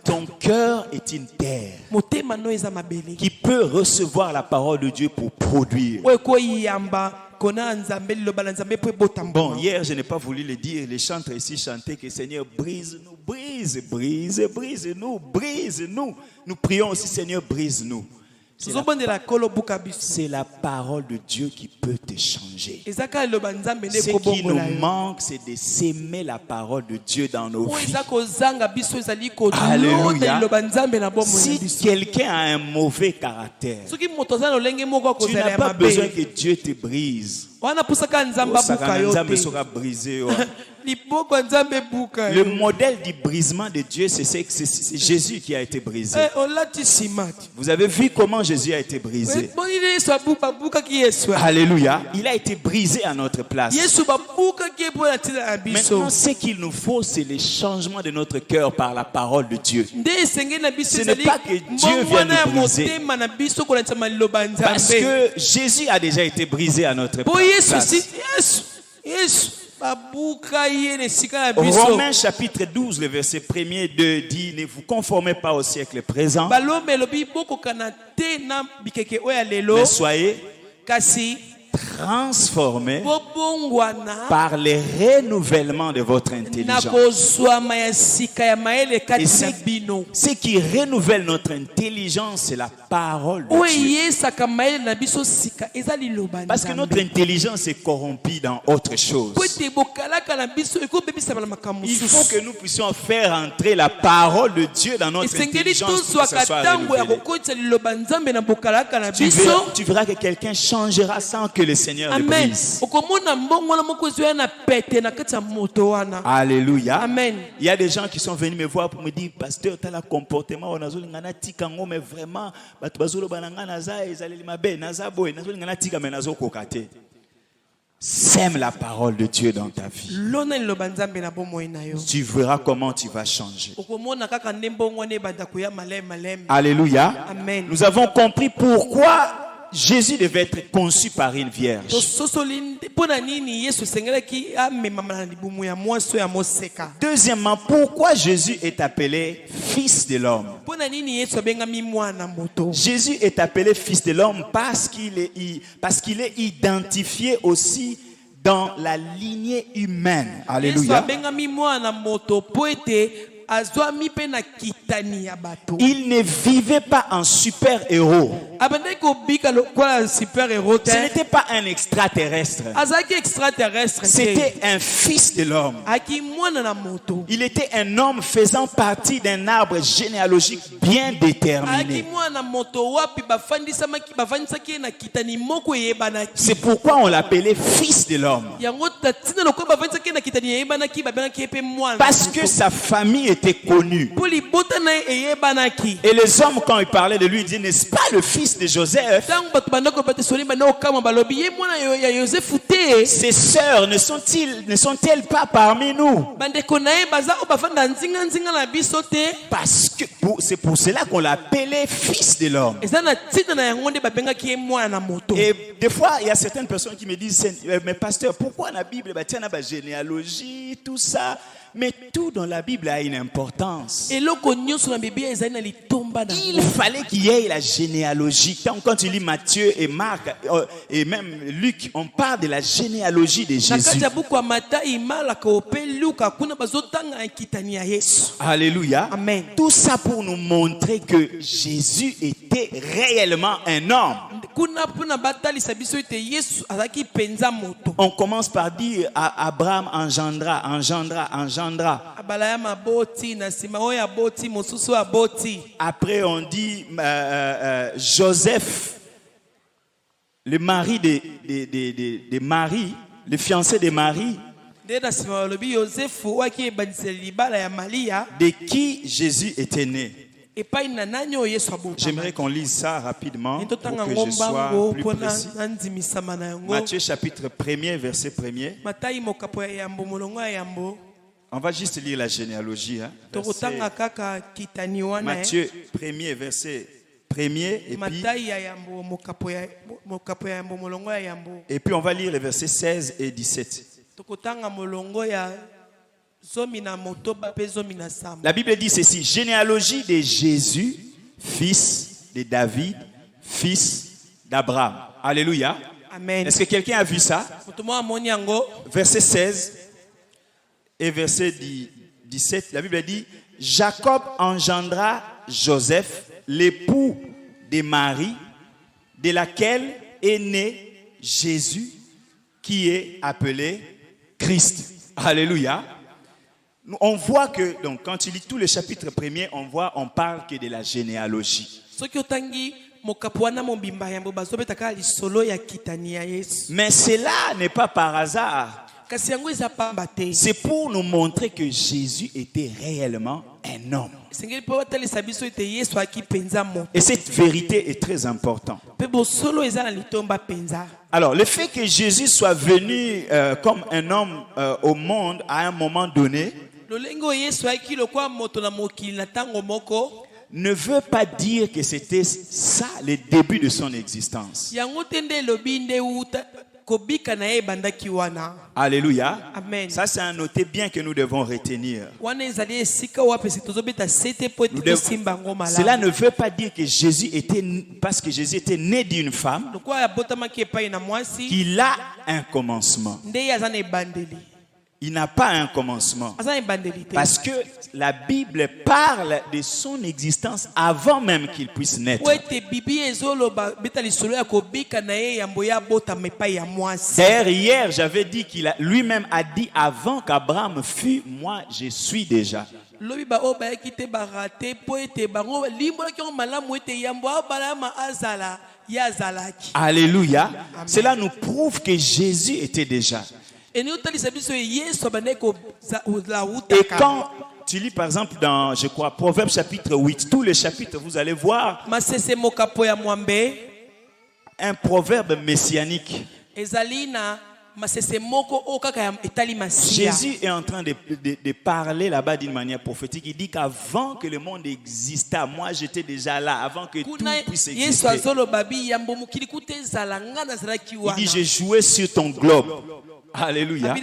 Ton cœur est une terre qui peut recevoir la parole de Dieu pour produire. Bon, hier, je n'ai pas voulu le dire. Les chantres ici chantaient que Seigneur, brise-nous, brise-nous. Nous prions aussi, Seigneur, brise-nous. C'est la parole de Dieu qui peut te changer. Ce qui nous manque, c'est de s'aimer la parole de Dieu dans nos vies. Alléluia. Si quelqu'un a un mauvais caractère, tu n'as pas besoin que Dieu te brise. Le modèle du brisement de Dieu, c'est Jésus qui a été brisé. Vous avez vu comment Jésus a été brisé? Alléluia. Il a été brisé à notre place. Maintenant, ce qu'il nous faut, c'est le changement de notre cœur par la parole de Dieu. Ce n'est pas que Dieu vient nous briser. Parce que Jésus a déjà été brisé à notre place. Romains chapitre 12, le verset 1er 2 dit: ne vous conformez pas au siècle présent, mais soyez transformés par le renouvellement de votre intelligence. Et ce qui renouvelle notre intelligence, c'est la parole de Dieu. Parce que notre intelligence est corrompue dans autre chose. Il faut que nous puissions faire entrer la parole de Dieu dans notre intelligence pour que ça soit renouvelé. Tu verras que quelqu'un changera sans que le Seigneur le brise. Alléluia. Amen. Il y a des gens qui sont venus me voir pour me dire: pasteur, tu as le comportement, mais vraiment, sème la parole de Dieu dans ta vie. Tu verras comment tu vas changer. Alléluia. Amen. Nous avons compris pourquoi Jésus devait être conçu par une vierge. Deuxièmement, pourquoi Jésus est appelé fils de l'homme? Jésus est appelé fils de l'homme parce qu'il est identifié aussi dans la lignée humaine. Alléluia. Il ne vivait pas en super-héros. Ce n'était pas un extraterrestre. C'était un fils de l'homme. Il était un homme faisant partie d'un arbre généalogique bien déterminé. C'est pourquoi on l'appelait fils de l'homme. Parce que sa famille était connue. Et les hommes, quand ils parlaient de lui, ils disaient: n'est-ce pas le fils de Joseph? Ses sœurs ne sont-elles pas parmi nous? Parce que c'est pour cela qu'on l'appelait fils de l'homme. Et des fois, il y a certaines personnes qui me disent: mais pasteur, pourquoi la Bible, généalogie, tout ça? Mais tout dans la Bible a une importance. eloko nyonso na Biblia ezali na litomba na Il fallait qu'il y ait la généalogie. Quand tu lis Matthieu et Marc et même Luc, on parle de la généalogie de na Jésus. kati ya buku ya Matayi, Malaka ope Luka kuna bazotanga ekitani ya Yesu. Alléluia. Amen. Tout ça pour nous montrer que Jésus était réellement un homme. Kuna puna batalisa biso ete Yesu azaki penza moto. On commence par dire Abraham engendra. Abalaya maboti na sima oyo aboti mosusu aboti. Après on dit Joseph, le mari de Marie, le fiancé de Marie, Nde na sima olobi Yosefu waki ebandisela libala ya Maria de qui Jésus était né. epai na nani oyo Yesu abota. J'aimerais qu'on lise ça rapidement pour Totanga que je sois ngombango plus pona précis. nandimisama na yango. Matthieu chapitre 1er, verset 1er. Matayi mokapo ya yambo molongo ya yambo. On va juste lire la généalogie. Hein. Tokotanga kaka kitani wana. Matthieu 1er, verset 1er. Et puis, Matayi ya yambo mokapo ya yambo molongo ya yambo. et puis on va lire les versets 16 et 17. Tokotanga molongo ya zomi na motoba pe zomi na samba. La Bible dit ceci: généalogie de Jésus, fils de David, fils d'Abraham. Alléluia. Amen. Est-ce que quelqu'un a vu ça? Motomo amoni yango. Verset 16 et verset 17, la Bible dit: Jacob engendra Joseph, l'époux de Marie, de laquelle est né Jésus, qui est appelé Christ. Alléluia. On voit que, donc, quand tu lis tout le chapitre premier, on parle que de la généalogie. Soki otangi mokapo wana mobimba yambo bazobeta kaka lisolo ya kitani ya Yesu. Mais cela n'est pas par hasard. Kasi yango eza pamba te. C'est pour nous montrer que Jésus était réellement un homme. Sengeli po batalisa biso ete Yesu aki penza moto. Et cette vérité est très importante. Pe bosolo eza na litomba penza. Alors, le fait que Jésus soit venu comme un homme au monde à un moment donné Lolengo Yesu aki lokwa moto na mokili na tango moko ne veut pas dire que c'était ça le début de son existence. yango tende lobi nde uta kobika na ye bandaki wana. Alléluia. Amen. Ça, c'est un noté bien que nous devons retenir. Wana ezali esika wapesi tozobeta sete po ete simba ngo Cela malamu. ne veut pas dire que Jésus était, parce que Jésus était né d'une femme, Lokwa abotamaki epai na mwasi qu'il a un commencement. nde ye aza na ebandeli. Il n'a pas un commencement. Aza na ebandeli te. Parce que la Bible parle de son existence avant même qu'il puisse naître. Po ete bibi ezoloba beta lisolo ya kobika na ye yambo ya botama epai ya mwasi. D'ailleurs, hier, j'avais dit qu'il lui-même a dit avant qu'Abraham fût, moi, je suis déjà. Lobi ba o bayaki te barate po ete bango limbolaki yango malamu ete yambo abalama azala ya azalaki. Alléluia. Cela nous prouve que Jésus était déjà. Et quand tu lis par exemple dans, je crois, Proverbes chapitre 8, tous les chapitres, vous allez voir un proverbe messianique. Jésus est en train de parler là-bas d'une manière prophétique. Il dit qu'avant que le monde existât, moi j'étais déjà là, avant que tout puisse exister. Il dit, j'ai joué sur ton globe. Alléluia.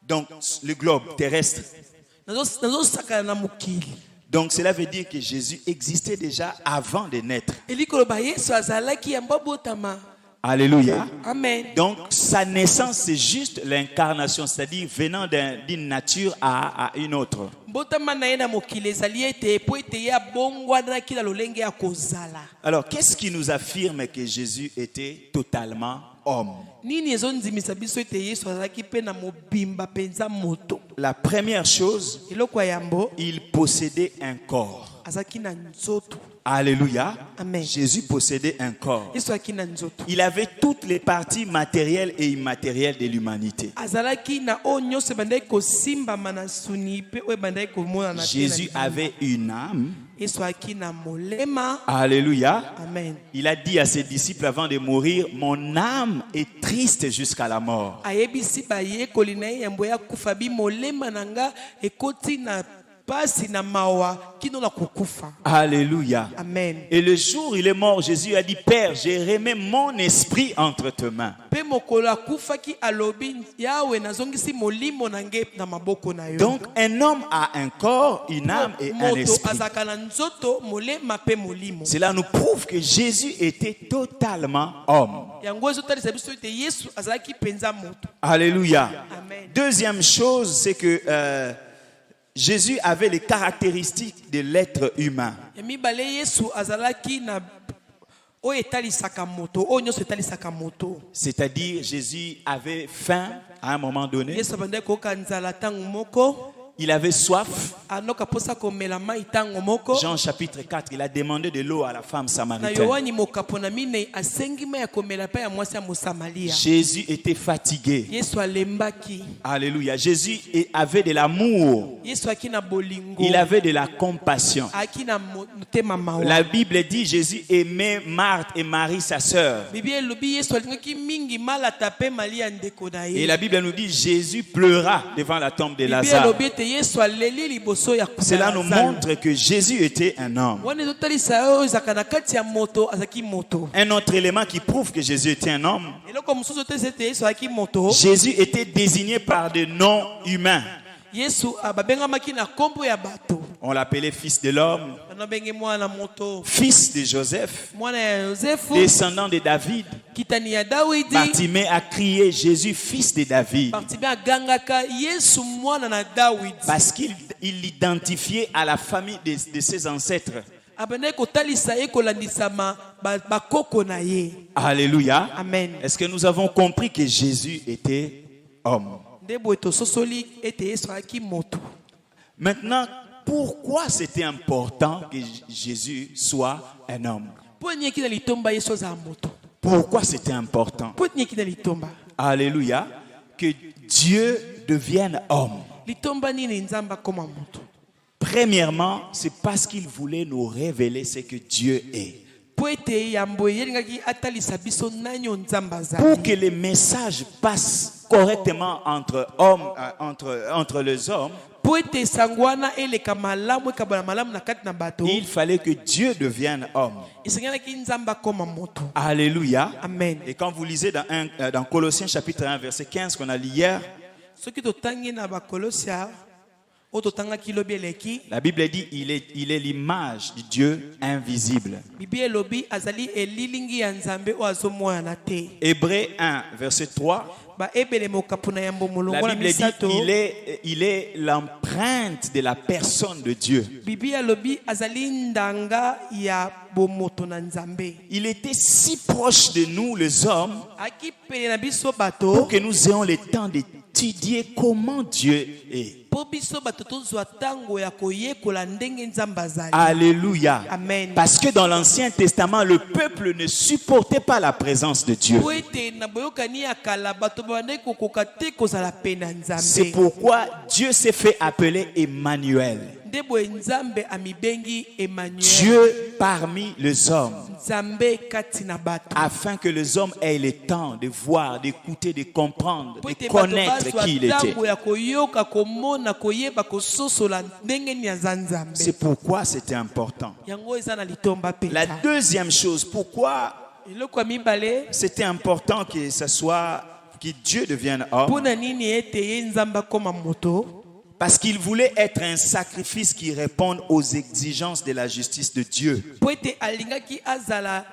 Donc, le globe terrestre. Donc, cela veut dire que Jésus existait déjà avant de naître. Alléluia. Amen. Donc, sa naissance, c'est juste l'incarnation, c'est-à-dire venant d'une nature à une autre. Alors, qu'est-ce qui nous affirme que Jésus était totalement homme? La première chose, il possédait un corps. Alléluia. Amen. Jésus possédait un corps. Il avait toutes les parties matérielles et immatérielles de l'humanité. Jésus avait une âme. Alléluia. Amen. Il a dit à ses disciples avant de mourir, mon âme est triste jusqu'à la mort. pasi na mawa kino na kukufa. Alléluia. Amen. Et le jour où il est mort, Jésus a dit, Père, j'ai remis mon esprit entre tes mains. Pe mokolo akufa ki alobi yawe nazongisi molimo na nge na maboko na yo. Donc, un homme a un corps, une âme et un Moto esprit. azaka na nzoto molema pe molimo. Cela nous prouve que Jésus était totalement homme. Yango ezotalisa biso ete Yesu azalaki penza moto. Alléluia. Amen. Deuxième chose, c'est que Jésus avait les caractéristiques de l'être humain. Ya mibale Yesu azalaki na o etalisaka moto, o nyoso etalisaka moto. C'est-à-dire, Jésus avait faim à un moment donné. Yesu abandaki koyoka nzala ntango moko. Il avait soif. Anoka posa komela mai ntango moko. Jean chapitre 4, il a demandé de l'eau à la femme Na samaritaine. Yohani mokapo na minei asengi mai ya komela pa ya mwasi ya Mosamalia. Jésus était fatigué. Yesu alembaki. Alléluia. Jésus avait de l'amour. Yesu aki na bolingo. Il avait de la compassion. Aki na motema mawa. La Bible dit Jésus aimait Marthe et Marie, sa sœur. Bibi elobi Yesu alingaki mingi malata pe Malia ndeko na ye. Et la Bible nous dit Jésus pleura devant la tombe de Bibi Lazare. elobi ete Yesu aleli liboso ya kufa. Cela nous montre que Jésus était un homme. Wana ezotalisa oyo ezaka na kati ya moto azaki moto. Un autre élément qui prouve que Jésus était un homme. Eloko mosusu otalisa ete Yesu azaki moto. Jésus était désigné par des noms humains. Yesu ababengamaki na kombo ya bato. On l'appelait fils de l'homme, Banabenge mwana moto. fils de Joseph, Mwana ya Yosefu. descendant de David. Kitani ya Dawidi. Bartimée a crié Jésus, fils de David, Bartimée agangaka Yesu mwana na Dawidi. parce qu'il l'identifiait à la famille de ses ancêtres. Abandaki kotalisa ye kolandisama bakoko na ye. Alléluia. Amen. Est-ce que nous avons compris que Jésus était homme? Ndebo etososoli ete Yesu azalaki moto. Maintenant, pourquoi c'était important que Jésus soit un homme? Po nyeki na litomba Yesu azala moto. Pourquoi c'était important? Po nyeki na litomba. Alléluia. Que Dieu devienne homme. Litomba nini nzamba koma moto. Premièrement, c'est parce qu'il voulait nous révéler ce que Dieu est. Po ete yambo yelingaki atalisa biso nanyo nzamba azali. Pour que les messages passent correctement entre hommes, entre les hommes, Po ete sangwana eleka malamu ekabala malamu na kati na bato. il fallait que Dieu devienne homme. Isengelaki nzamba koma moto. Alléluia. Amen. Et quand vous lisez dans Colossiens chapitre 1, verset 15 qu'on a lu hier, Soki totangi na bakolosia ototangaki lobi eleki. la Bible dit il est l'image du Dieu invisible. Bibi elobi azali elilingi ya nzambe o azomona te. Hébreux 1, verset 3, Ba ebele mokapo na yambo molongo la na Bible dit misato. il est l'empreinte de la personne de Dieu. Bibi elobi azali ndanga ya bomoto na nzambe. Il était si proche de nous les hommes Aki pele na biso pour bato. que nous ayons le temps d'étudier comment Dieu est. Po biso bato tozwa tango ya koyekola ndenge nzamba azali. Alléluia. Amen. Parce que dans l'Ancien Testament, le peuple ne supportait pas la présence de Dieu. Po ete na boyokani ya kala bato babandaki kokoka te kozala pe na C'est nzambe. pourquoi Dieu s'est fait appeler Emmanuel. Nde boye nzambe amibengi Emmanuel. Dieu parmi les hommes. Nzambe kati na bato. Afin que les hommes aient le temps de voir, d'écouter, de comprendre, Po de ete bato connaître bazwa qui il était. tango ya koyoka komona koyeba kososola ndenge ni aza nzambe. C'est pourquoi c'était important. Yango eza na litomba La peta. deuxième chose, pourquoi Eloko ya mibale c'était important que Dieu devienne homme? mpona nini ete ye nzambe akoma moto. Parce qu'il voulait être un sacrifice qui réponde aux exigences de la justice de Dieu. Po ete alingaki azala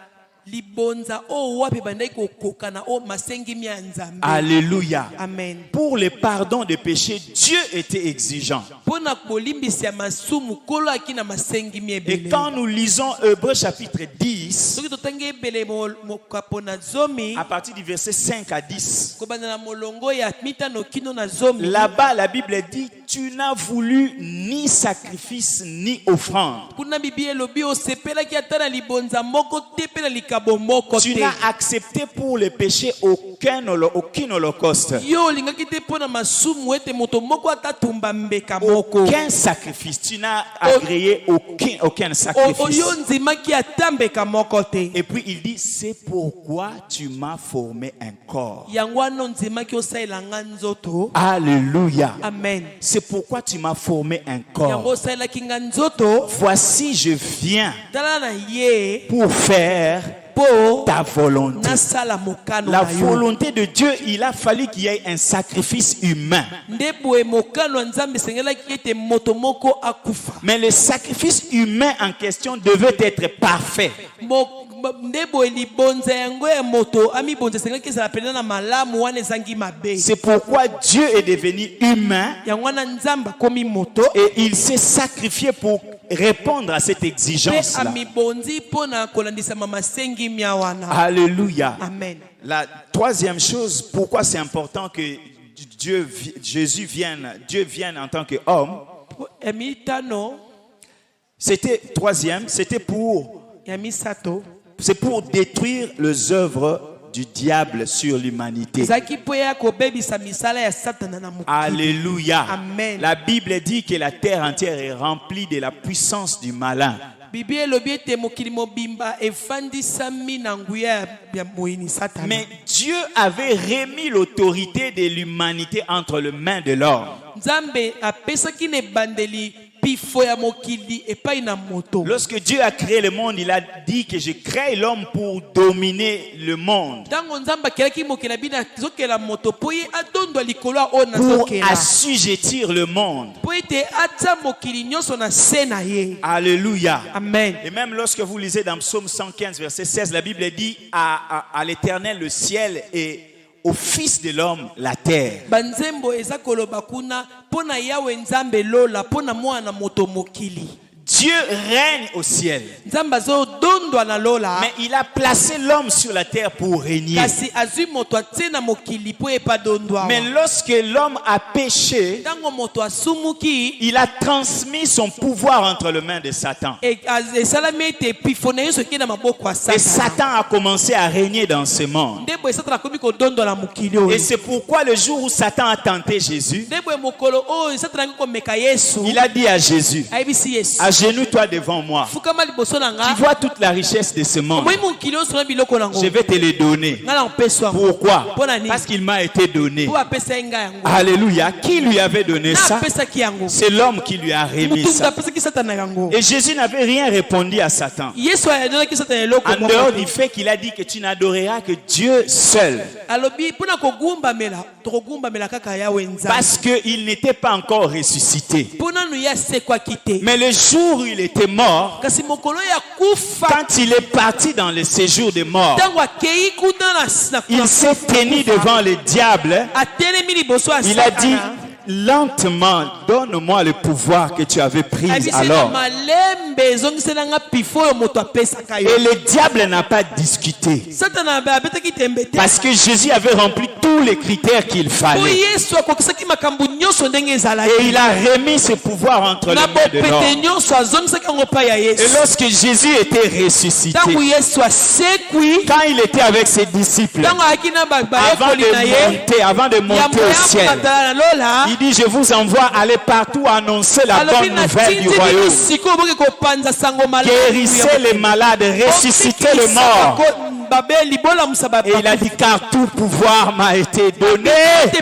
libonza o wapi bandaki kokoka na o masengimi ya nzambe. Alléluia. Amen. Pour le pardon des péchés, Dieu était exigeant. Mpona kolimbisa ya masumu kolo aki na masengimi Et ebele. quand nous lisons Hébreux chapitre 10, Soki totangi ebele mokapo na zomi à partir du verset 5 à 10, kobanda na molongo ya mitano kino na zomi. là-bas la Bible dit, tu n'as voulu ni sacrifice ni offrande. Kuna bibi elobi osepelaki ata na libonza moko te pe na likambo bomoko Tu te. n'as accepté pour les péchés aucun holocauste. Yo lingaki te pona masumu ete moto moko atatumba mbeka moko. Aucun sacrifice. Tu n'as agréé aucun sacrifice. Oyo nzimaki atambeka moko te. Et puis il dit, c'est pourquoi tu m'as formé un corps. Yango wana nzimaki osalelanga nzoto. Alléluia. Amen. C'est pourquoi tu m'as formé un Yango corps. osalelaki nga nzoto. Voici, je viens Tala na ye pour faire po ta volonté. nasala mokano La na yo. volonté de Dieu, il a fallu qu'il y ait un sacrifice humain. Nde boye mokano ya nzambe esengelaki ete moto moko akufa. Mais le sacrifice humain en question devait être parfait. Nde boye libonza yango ya moto amibonza esengelaki ezala pena na malamu wana ezangi mabe. C'est pourquoi Dieu est devenu humain Yango wana nzambe akomi moto. et il s'est sacrifié pour répondre à cette Pe exigence-là. amibonzi pona kolandisama masengi mia wana. Alléluia. Amen. La troisième chose, pourquoi c'est important que Jésus vienne en tant qu'homme, Ya mitano c'était pour ya misato détruire les œuvres du diable sur l'humanité. ezalaki mpo ya kobebisa misala ya satana na mokili. Alléluia. Amen. La Bible dit que la terre entière est remplie de la puissance du malin. Biblia elobi ete mokili mobimba efandisami na nguya ya moyini satana. Mais Dieu avait remis l'autorité de l'humanité entre les mains de l'homme. Nzambe apesaki na ebandeli pifo ya mokili epai na moto. Lorsque Dieu a créé le monde, il a dit que je crée l'homme pour dominer le monde, Ntango nzambe akelaki mokili na bino azokela moto mpo ye adondwa likolo ya oyo pour nazokela. assujettir le monde. Mpo ete atia mokili nyonso na se na ye. Alléluia. Amen. Et même lorsque vous lisez dans Psaume 115, verset 16, la Bible dit à l'Éternel le ciel et au Fils de l'homme la terre. Banzembo eza koloba kuna pona yawe nzambe lola pona mwana moto mokili. Dieu règne au ciel, Nzambe azodondwa na lola. mais il a placé l'homme sur la terre pour régner. Kasi azwi moto atie na mokili po epadondwa. Mais lorsque l'homme a péché, Ntango moto asumuki il a transmis son pouvoir entre les mains de Satan. esalami ete pifo na ye soki na maboko ya Et satana. Satan a commencé à régner dans ce monde. Nde boye satana akomi kodondwa na mokili oyo. Et c'est pourquoi le jour où Satan a tenté Jésus, Nde boye mokolo oyo satana angi komeka Yesu. il a dit à Jésus, Ayebisi Yesu. agenouille-toi devant moi. Fukama liboso na Tu nga. vois toute la richesse de ce monde. Moi mokili oyo sona biloko nango. Je vais te les donner. Nga na mpeswa. Pourquoi? Pona nini? Parce qu'il m'a été donné. Po apesa ye nga yango. Alléluia. Qui lui avait donné Na ça? apesaki yango. C'est l'homme qui lui a remis Mutu ça. apesaki satana yango. Et Jésus n'avait rien répondu à Satan. Yesu ayandolaki satana eloko En moko dehors te. du fait qu'il a dit que tu n'adoreras que Dieu seul. Alobi mpona kogumbamela tokogumbamela kaka yawe nzambe. Parce qu'il n'était pas encore ressuscité. Mpona nu ye asekwaki te. Mais le jour où il était mort, Kasi mokolo ya kufa quand il est parti dans le séjour des morts, ntango akei kuna na il s'est tenu devant le diable. atelemi liboso ya Il a dit, satana. lentement, donne-moi le pouvoir que tu avais pris Ayebisi na alors. malembe ezongiselanga pifo oyo moto apesaka yo. Et le diable n'a pas discuté. Satana abetaki tembe te. Parce que Jésus avait rempli tous les critères qu'il Po fallait. Yesu akokisaki makambo nyonso ndenge Et ezalaki. il a remis ce pouvoir entre les Na mains de bopete l'homme. nyonso azongisaki yango epai ya Et Yesu. lorsque Jésus était ressuscité, Ntango Yesu asekwi, quand il était avec ses disciples, ntango ayaki na avant bayekoli na ye de monter au ciel, katala na lola, il dit, je vous envoie aller partout annoncer la alobi bonne na nouvelle du tindi bino royaume. sikoyo boke kopanza sango malamu ya Guérissez les malades, ressuscitez les morts. babeli bolamusa Et il a dit, car tout pouvoir m'a été donné.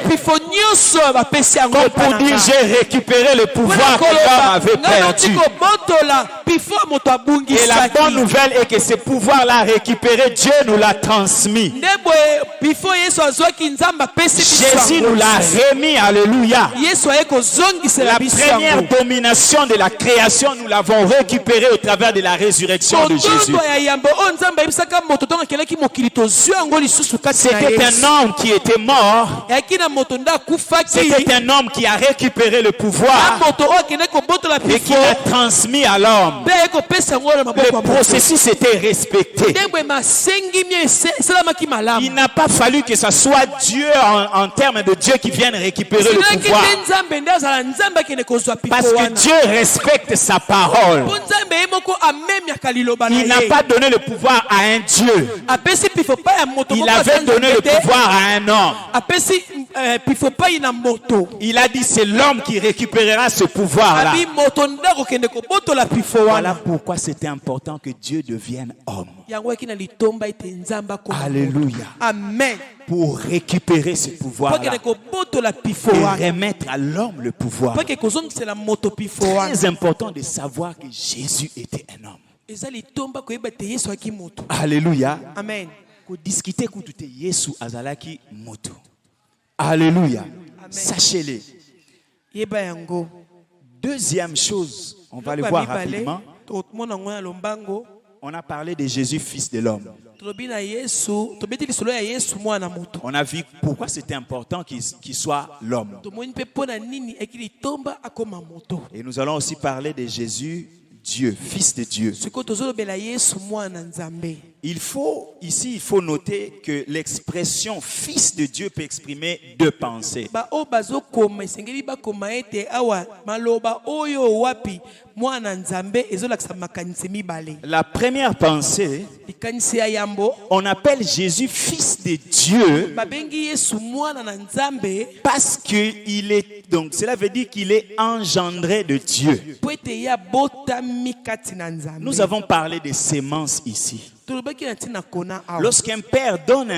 pifo nyonso bapesi yango Comme pour dire, j'ai récupéré le pouvoir que l'homme avait perdu. kobotola pifo ya moto Et la abungisaki. bonne nouvelle est que ce pouvoir-là récupéré, Dieu nous l'a transmis. nde boye pifo yesu azwaki nzambe apesi biso Jésus yango. nous l'a remis, alléluia. yesu aye kozongisela La biso première yango. domination de la création, nous l'avons récupérée au travers de la résurrection de Jésus. kotondo ya yambo oyo nzambe ayebisaka moto ntongo akelaki mokili tozwi yango lisusu kati na C'était Yesu. un homme qui était mort. Eyaki na moto nde akufaki. C'était un homme qui a récupéré le Na pouvoir moto oyo akendaki kobotola et qui pifo. l'a transmis à l'homme. Mpe ayaki kopesa yango na maboko Le ya moto. processus était respecté. Ndenge masengimi esalamaki malamu. Il n'a pas fallu que ce soit Dieu en termes de Dieu qui vienne récupérer le Sinaki pouvoir. te Nzambe nde azala Nzambe akende kozwa pifo Parce que wana. Dieu respecte sa parole. Po Nzambe ye moko amemiaka liloba na Il n'a ye. pas donné le pouvoir à un Dieu. Apesi pifo pa ya moto Il moko avait aza donné le Nzambe te. pouvoir à un homme. Apesi pifo pa ye na moto. Il a dit c'est l'homme qui récupérera ce pouvoir-là. Abi moto nde akokende kobotola pifo Voilà wana. pourquoi c'était important que Dieu devienne homme. Yango yaki na litomba ete Nzambe akoma. Alléluia. Amen. Pour récupérer ce Po pouvoir-là akende kobotola pifo et wana. remettre à l'homme le pouvoir. Po akende kozongisela moto pifo wana. Très important de savoir que Jésus était un homme. Eza litomba koyeba ete Yesu aki moto. Alléluia. Amen. Discuter kutu te Yesu azalaki moto. Alléluia. Sachez-le. Yeba yango. Deuxième chose, on va le Eloko ya voir mibale, rapidement. tomona yango na lombango. On a parlé de Jésus, fils de l'homme. Tolobi na Yesu, tobeti lisolo ya Yesu mwana moto. On a vu pourquoi c'était important qu'il soit l'homme. Tomoni mpe pona nini eki litomba akoma moto. Et nous allons aussi parler de Jésus, Dieu, fils de Dieu. Siko tozolobela Yesu mwana Nzambe. Il faut noter que l'expression fils de Dieu peut exprimer deux pensées. Ba o bazokoma esengeli bakoma ete awa maloba oyo wapi mwana Nzambe ezolakisa makanisi mibale. La première pensée, Likanisi ya yambo on appelle Jésus fils de Dieu babengi Yesu mwana na Nzambe parce qu'il est, donc cela veut dire qu'il est engendré de Dieu. po ete ya botami kati na Nzambe. Nous avons parlé de sémence ici. Tolobaki na ntina kona awa. Lorsqu'un père donne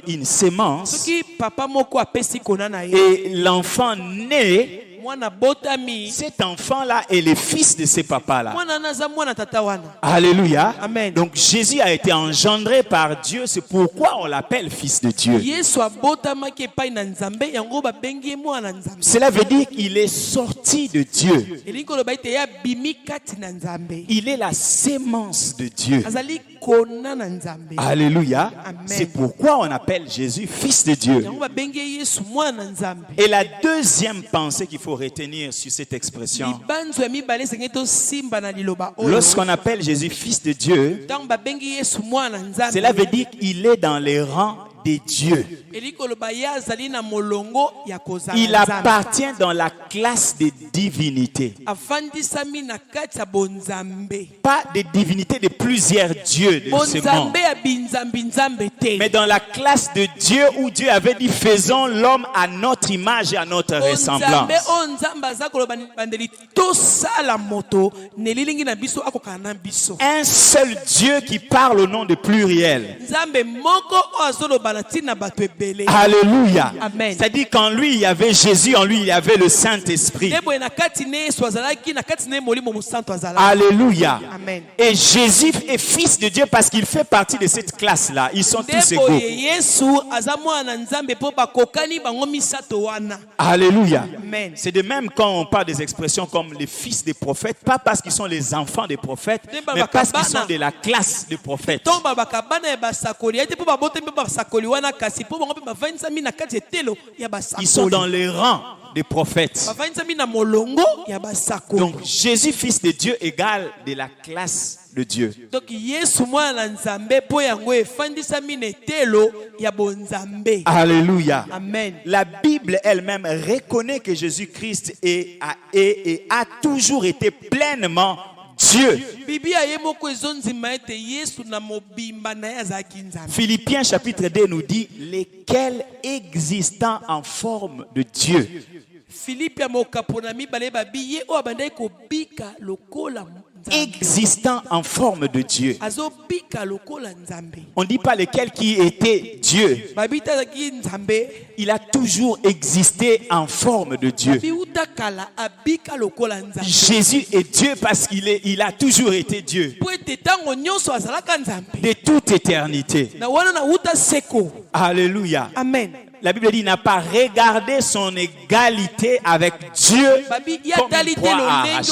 une sémence Soki papa moko apesi kona na ye et l'enfant naît, mwana botami cet enfant-là est le fils de ce papa-là. mwana naza mwana tata wana. Alléluia. Amen. Donc Jésus a été engendré par Dieu, c'est pourquoi on l'appelle fils de Dieu. Yesu abotamaki epai na Nzambe yango babengi ye mwana Nzambe. Cela veut dire qu'il est sorti de Dieu. Elingi koloba ete ye abimi kati na Nzambe. Il est la sémence de Dieu. Azali kona na Nzambe. Alléluia. Amen. C'est pourquoi on appelle Jésus fils de Dieu. Yango babengi ye Yesu mwana Nzambe. Et la deuxième pensée qu'il faut retenir sur cette expression, Libanzo ya mibale esengeli tosimba na liloba oyo. lorsqu'on appelle Jésus fils de Dieu, Ntango babengi Yesu mwana Nzambe. cela veut dire qu'il est dans les rangs des dieux. Elingi koloba ye azali na molongo ya kozala Il Nzambe. appartient dans la classe des divinités. Afandisami na kati ya bonzambe. Pas des divinités de plusieurs dieux de ce monde, Bonzambe ya binzambi nzambe te. mais dans la classe de Dieu où Dieu avait dit faisons l'homme à notre image et à notre ressemblance. Bonzambe o nzambe aza koloba bandeli tosala moto nelilingi na biso akokana na biso. Un seul Dieu qui parle au nom de pluriel. Nzambe moko o azoloba na ntina bato ebele. Alléluia. Amen. C'est-à-dire qu'en lui il y avait Jésus, en lui il y avait le Saint-Esprit. Deboye na kati ne Yesu azalaki na kati ne molimo mosantu azalaki. Alléluia. Amen. Et Jésus est fils de Dieu parce qu'il fait partie de cette classe-là. Ils sont tous égaux. Deboye Yesu aza mwana nzambe po bakokani bango misato wana. Alléluia. Amen. C'est de même quand on parle des expressions comme les fils des prophètes, pas parce qu'ils sont les enfants des prophètes, mais parce qu'ils sont de la classe des prophètes. Tomba bakabana ya basakoli ete po babote mpe basakoli wana kasi po bango mpe bavanisami na kati etelo ya basakoli. Ils sont dans les rangs des prophètes. Bavanisami na molongo ya basakoli. Donc Jésus, fils de Dieu, égale de la classe de Dieu. Donc Yesu mwana nzambe po yango efandisami na etelo ya bonzambe. Alléluia. Amen. La Bible elle-même reconnaît que Jésus-Christ a toujours été pleinement Dieu. Biblia ye moko ezonzima ete Yesu na mobimba na ye azalaki nzambe. Philippiens chapitre 2 nous dit lesquels existant en forme de Dieu. Philippe ya mokapo na mibale babi ye o abandaki kobika lokola nzambe. Existant en forme de Dieu. Azobika lokola nzambe. On ne dit pas lequel qui était Dieu. Babi tazaki nzambe. Il a toujours existé en forme de Dieu. Babi utakala abika lokola nzambe. Jésus est Dieu parce qu'il a toujours été Dieu. Po ete tango nyonso azalaka nzambe. De toute éternité. Na wana na uta seko. Alléluia. Amen. La Bible dit, il n'a pas regardé son égalité avec Dieu comme une proie à arracher.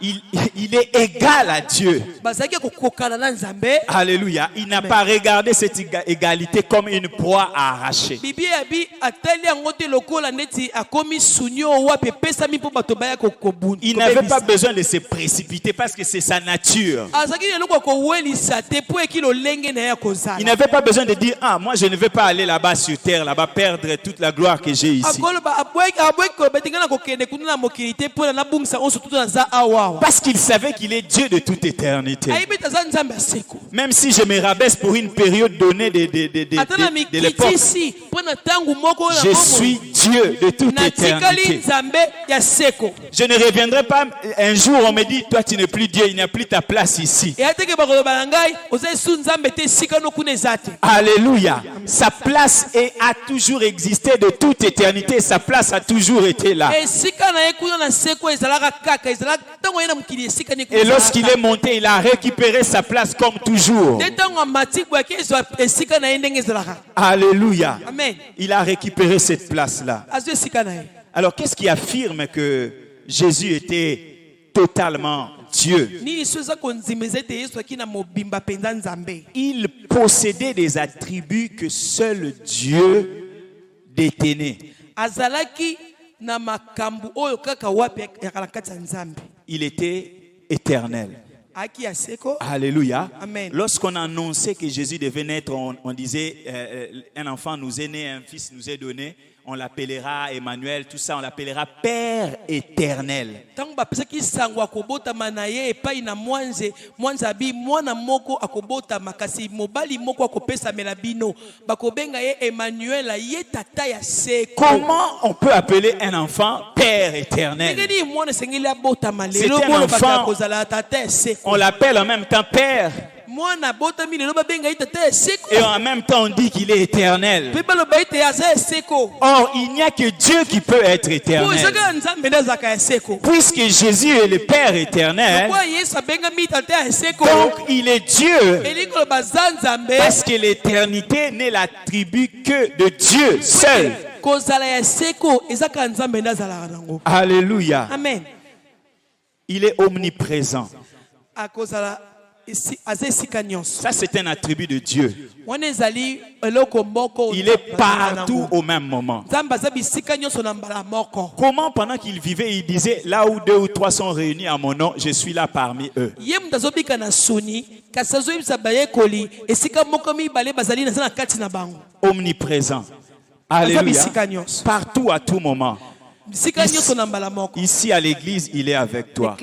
Il est égal à Dieu. Alléluia. Il n'a pas regardé cette égalité comme une proie à arracher. Il n'avait pas besoin de se précipiter parce que c'est sa nature. Il n'avait pas besoin de dire, ah, moi je ne vais pas aller là-bas sur terre, là-bas perdre toute la gloire que j'ai ici. Parce qu'il savait qu'il est Dieu de toute éternité. Même si je me rabaisse pour une période donnée de l'époque, je suis Dieu de toute éternité. Je ne reviendrai pas un jour, on me dit, toi tu n'es plus Dieu, il n'y a plus ta place ici. Alléluia. Sa place a toujours existé de toute éternité. Sa place a toujours été là. Et lorsqu'il est monté, il a récupéré sa place comme toujours. Alléluia. Amen. Il a récupéré cette place-là. Alors, qu'est-ce qui affirme que Jésus était totalement Dieu? Il possédait des attributs que seul Dieu détenait. Il était éternel. Alléluia. Amen. Lorsqu'on annonçait que Jésus devait naître, on disait un enfant nous est né, un fils nous est donné. On l'appellera Emmanuel, tout ça, on l'appellera Père éternel. Comment on peut appeler un enfant Père éternel? C'est un enfant, on l'appelle en même temps Père. Et en même temps on dit qu'il est éternel. Or il n'y a que Dieu qui peut être éternel. Puisque Jésus est le Père éternel, donc il est Dieu. Parce que l'éternité n'est l'attribut que de Dieu seul. Alléluia. Amen. Il est omniprésent. Ça, c'est un attribut de Dieu. Il est partout au même moment. Comment, pendant qu'il vivait, il disait, là où 2 ou 3 sont réunis à mon nom, je suis là parmi eux. Omniprésent. Alléluia. Partout, à tout moment. Ici à l'église, il est avec toi.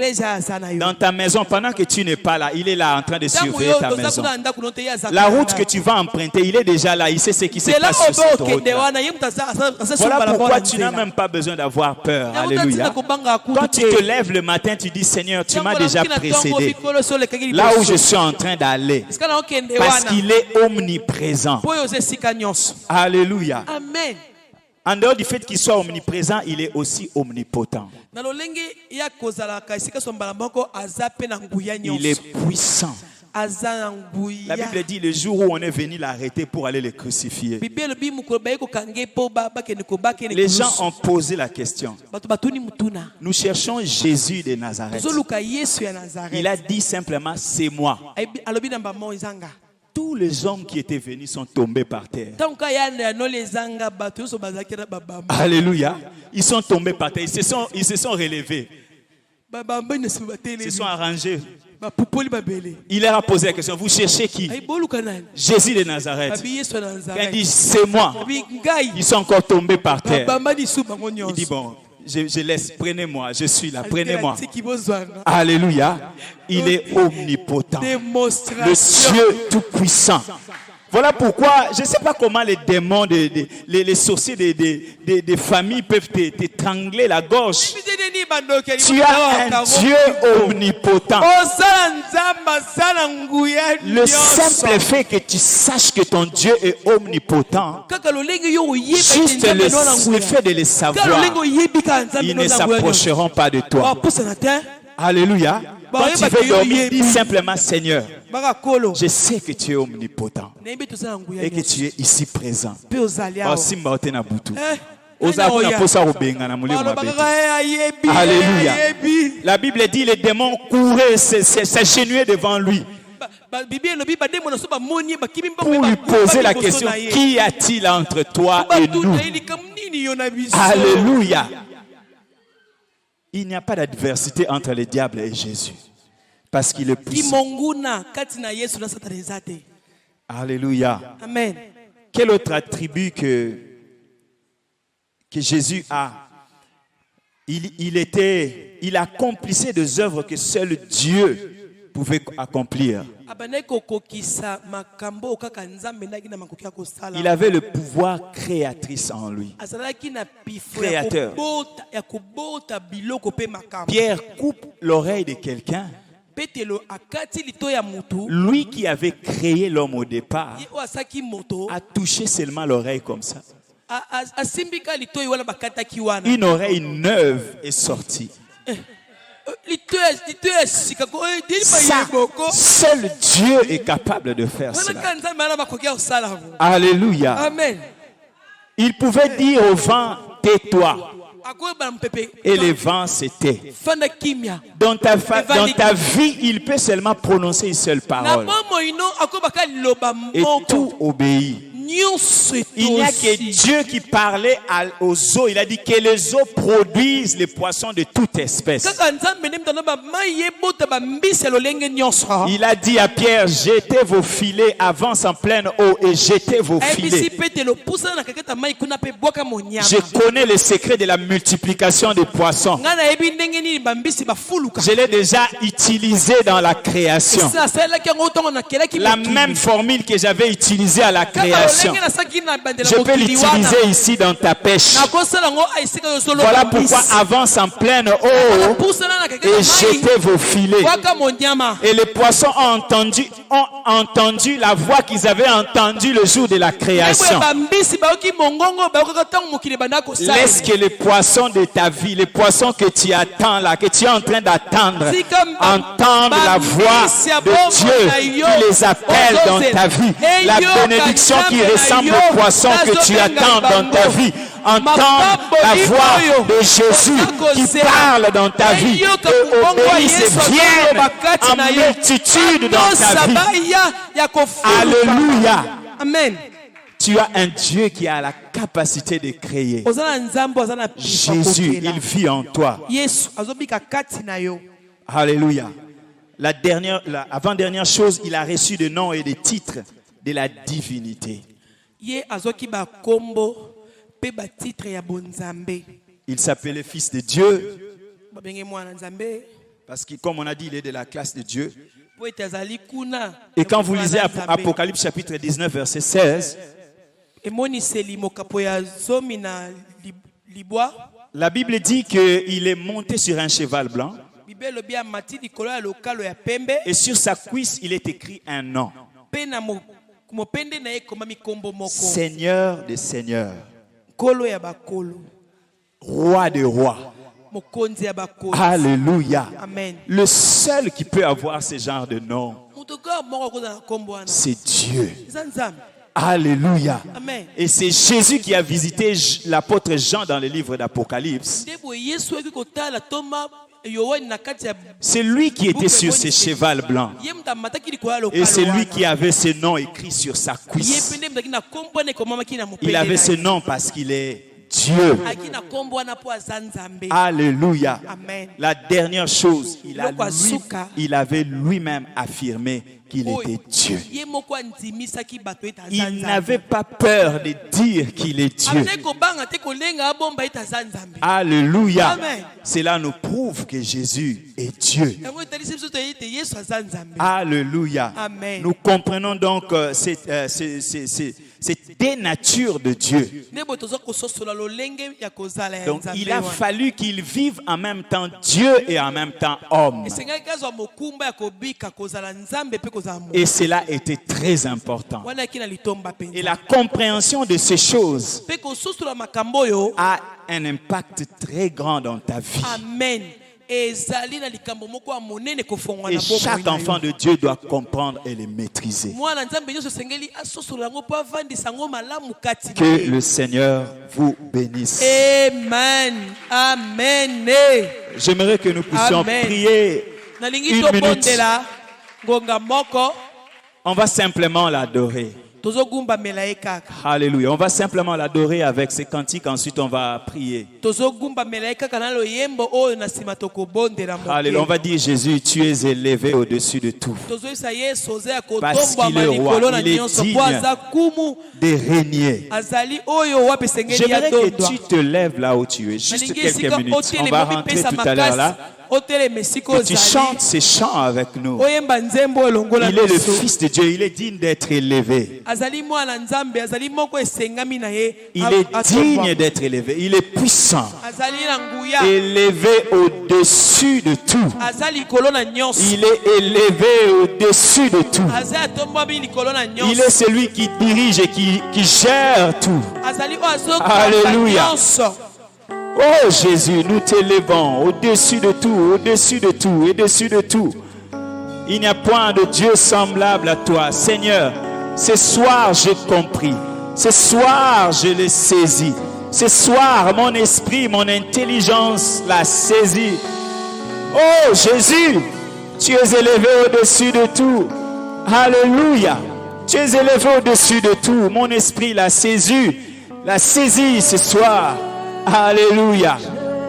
Dans ta maison, pendant que tu n'es pas là, il est là en train de surveiller ta maison. La route que tu vas emprunter, il est déjà là. Il sait ce qui se passe sur cette route. Voilà pourquoi tu n'as même pas besoin d'avoir peur. Alléluia. Quand tu te lèves le matin, tu dis, Seigneur, tu m'as déjà précédé là où je suis en train d'aller. Parce qu'il est omniprésent. Alléluia. Amen. En dehors du fait qu'il soit omniprésent, il est aussi omnipotent. Il est puissant. La Bible dit le jour où on est venu l'arrêter pour aller le crucifier. Les gens ont posé la question. Nous cherchons Jésus de Nazareth. Il a dit simplement, c'est moi. Tous les hommes qui étaient venus sont tombés par terre. Alléluia. Ils sont tombés par terre. Ils se sont relevés. Ils se sont arrangés. Il leur a posé la question. Vous cherchez qui? Jésus de Nazareth. Il dit, c'est moi. Ils sont encore tombés par terre. Il dit, bon, je laisse, prenez-moi, je suis là, prenez-moi. Alléluia. Il est omnipotent. Le Dieu tout-puissant. Voilà pourquoi, je ne sais pas comment les démons, les sorciers des familles peuvent t'étrangler la gorge. Tu as un Dieu omnipotent. Le simple fait que tu saches que ton Dieu est omnipotent, juste le fait de le savoir, ils ne s'approcheront pas de toi. Alléluia. Quand tu veux dormir, dis simplement Seigneur, je sais que tu es omnipotent et que tu es ici présent. Alléluia. La Bible dit les démons couraient, s'agenouillaient devant lui pour lui poser la question, qu'y a-t-il entre toi et nous? Alléluia. Il n'y a pas d'adversité entre le diable et Jésus parce qu'il est puissant. Alléluia. Amen. Quel autre attribut que Jésus a? Il accomplissait des œuvres que seul Dieu pouvait accomplir. Il avait le pouvoir créatrice en lui. Créateur. Pierre coupe l'oreille de quelqu'un. Lui qui avait créé l'homme au départ a touché seulement l'oreille comme ça. Une oreille neuve est sortie. Ça, seul Dieu est capable de faire cela. Alléluia. Amen. Il pouvait dire au vent, tais-toi. Et le vent s'était. Dans ta vie, il peut seulement prononcer une seule parole. Et tout obéit. Il n'y a que Dieu qui parlait aux eaux. Il a dit que les eaux produisent les poissons de toute espèce. Il a dit à Pierre, jetez vos filets, avance en pleine eau et jetez vos filets. Je connais le secret de la multiplication des poissons. Je l'ai déjà utilisé dans la création. La même formule que j'avais utilisée à la création. Je peux l'utiliser ici dans ta pêche. Voilà pourquoi avance en pleine eau et jetez vos filets. Et les poissons ont entendu la voix qu'ils avaient entendue le jour de la création. Laisse que les poissons de ta vie, les poissons que tu attends là, que tu es en train d'attendre, entendent la voix de Dieu qui les appelle dans ta vie. La bénédiction qui ressemble au poisson que tu attends dans ta vie. Entends la voix de Jésus qui parle dans ta vie et obéissent et viennent en multitude dans ta vie. Alléluia. Amen. Tu as un Dieu qui a la capacité de créer. Jésus, il vit en toi. Alléluia. Avant-dernière chose, il a reçu des noms et des titres de la divinité. Il s'appelait fils de Dieu parce que, comme on a dit, il est de la classe de Dieu. Et quand vous lisez Apocalypse chapitre 19 verset 16, la Bible dit qu'il est monté sur un cheval blanc et sur sa cuisse il est écrit un nom. Seigneur des seigneurs, roi des rois. Alléluia. Amen. Le seul qui peut avoir ce genre de nom, c'est Dieu. Alléluia. Amen. Et c'est Jésus qui a visité l'apôtre Jean dans le livre d'Apocalypse. C'est lui qui était sur ce cheval blanc. Et c'est lui qui avait ce nom écrit sur sa cuisse. Il avait ce nom parce qu'il est Dieu. Alléluia. Amen. La dernière chose, il avait lui-même affirmé qu'il était Dieu. Il n'avait pas peur de dire qu'il est Dieu. Alléluia. Amen. Cela nous prouve que Jésus est Dieu. Alléluia. Amen. Nous comprenons donc cette dénature de Dieu. Donc il a fallu qu'il vive en même temps Dieu et en même temps homme. Et cela était très important. Et la compréhension de ces choses a un impact très grand dans ta vie. Amen. Et chaque enfant de Dieu doit comprendre et les maîtriser. Que le Seigneur vous bénisse. Amen. Amen. J'aimerais que nous puissions prier une minute. On va simplement l'adorer. Alléluia. On va simplement l'adorer avec ces cantiques. Ensuite, on va prier. Alléluia. On va dire, Jésus, tu es élevé au-dessus de tout. Parce qu'il est roi. Il est digne de régner. J'aimerais que tu te lèves là où tu es. Juste quelques minutes. On va rentrer tout à l'heure là. Que tu chantes ces chants avec nous. Il est le Fils de Dieu. Il est digne d'être élevé. Il est digne d'être élevé. Il est puissant. Élevé au-dessus de tout. Il est élevé au-dessus de tout. Il est celui qui dirige et qui gère tout. Alléluia. Oh Jésus, nous t'élevons au-dessus de tout, au-dessus de tout, au-dessus de tout. Il n'y a point de Dieu semblable à toi. Seigneur, ce soir j'ai compris. Ce soir je l'ai saisi. Ce soir mon esprit, mon intelligence l'a saisi. Oh Jésus, tu es élevé au-dessus de tout. Alléluia. Tu es élevé au-dessus de tout. Mon esprit l'a saisi ce soir. Alléluia.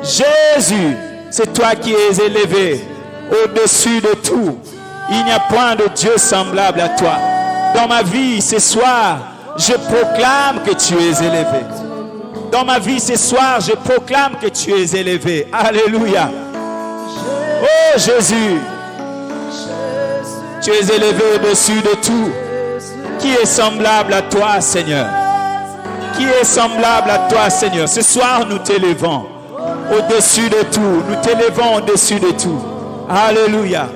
Jésus, c'est toi qui es élevé au-dessus de tout. Il n'y a point de Dieu semblable à toi. Dans ma vie ce soir, je proclame que tu es élevé. Dans ma vie ce soir, je proclame que tu es élevé. Alléluia. Oh Jésus, tu es élevé au-dessus de tout. Qui est semblable à toi, Seigneur? Qui est semblable à toi, Seigneur? Ce soir, nous t'élevons au-dessus de tout. Nous t'élevons au-dessus de tout. Alléluia.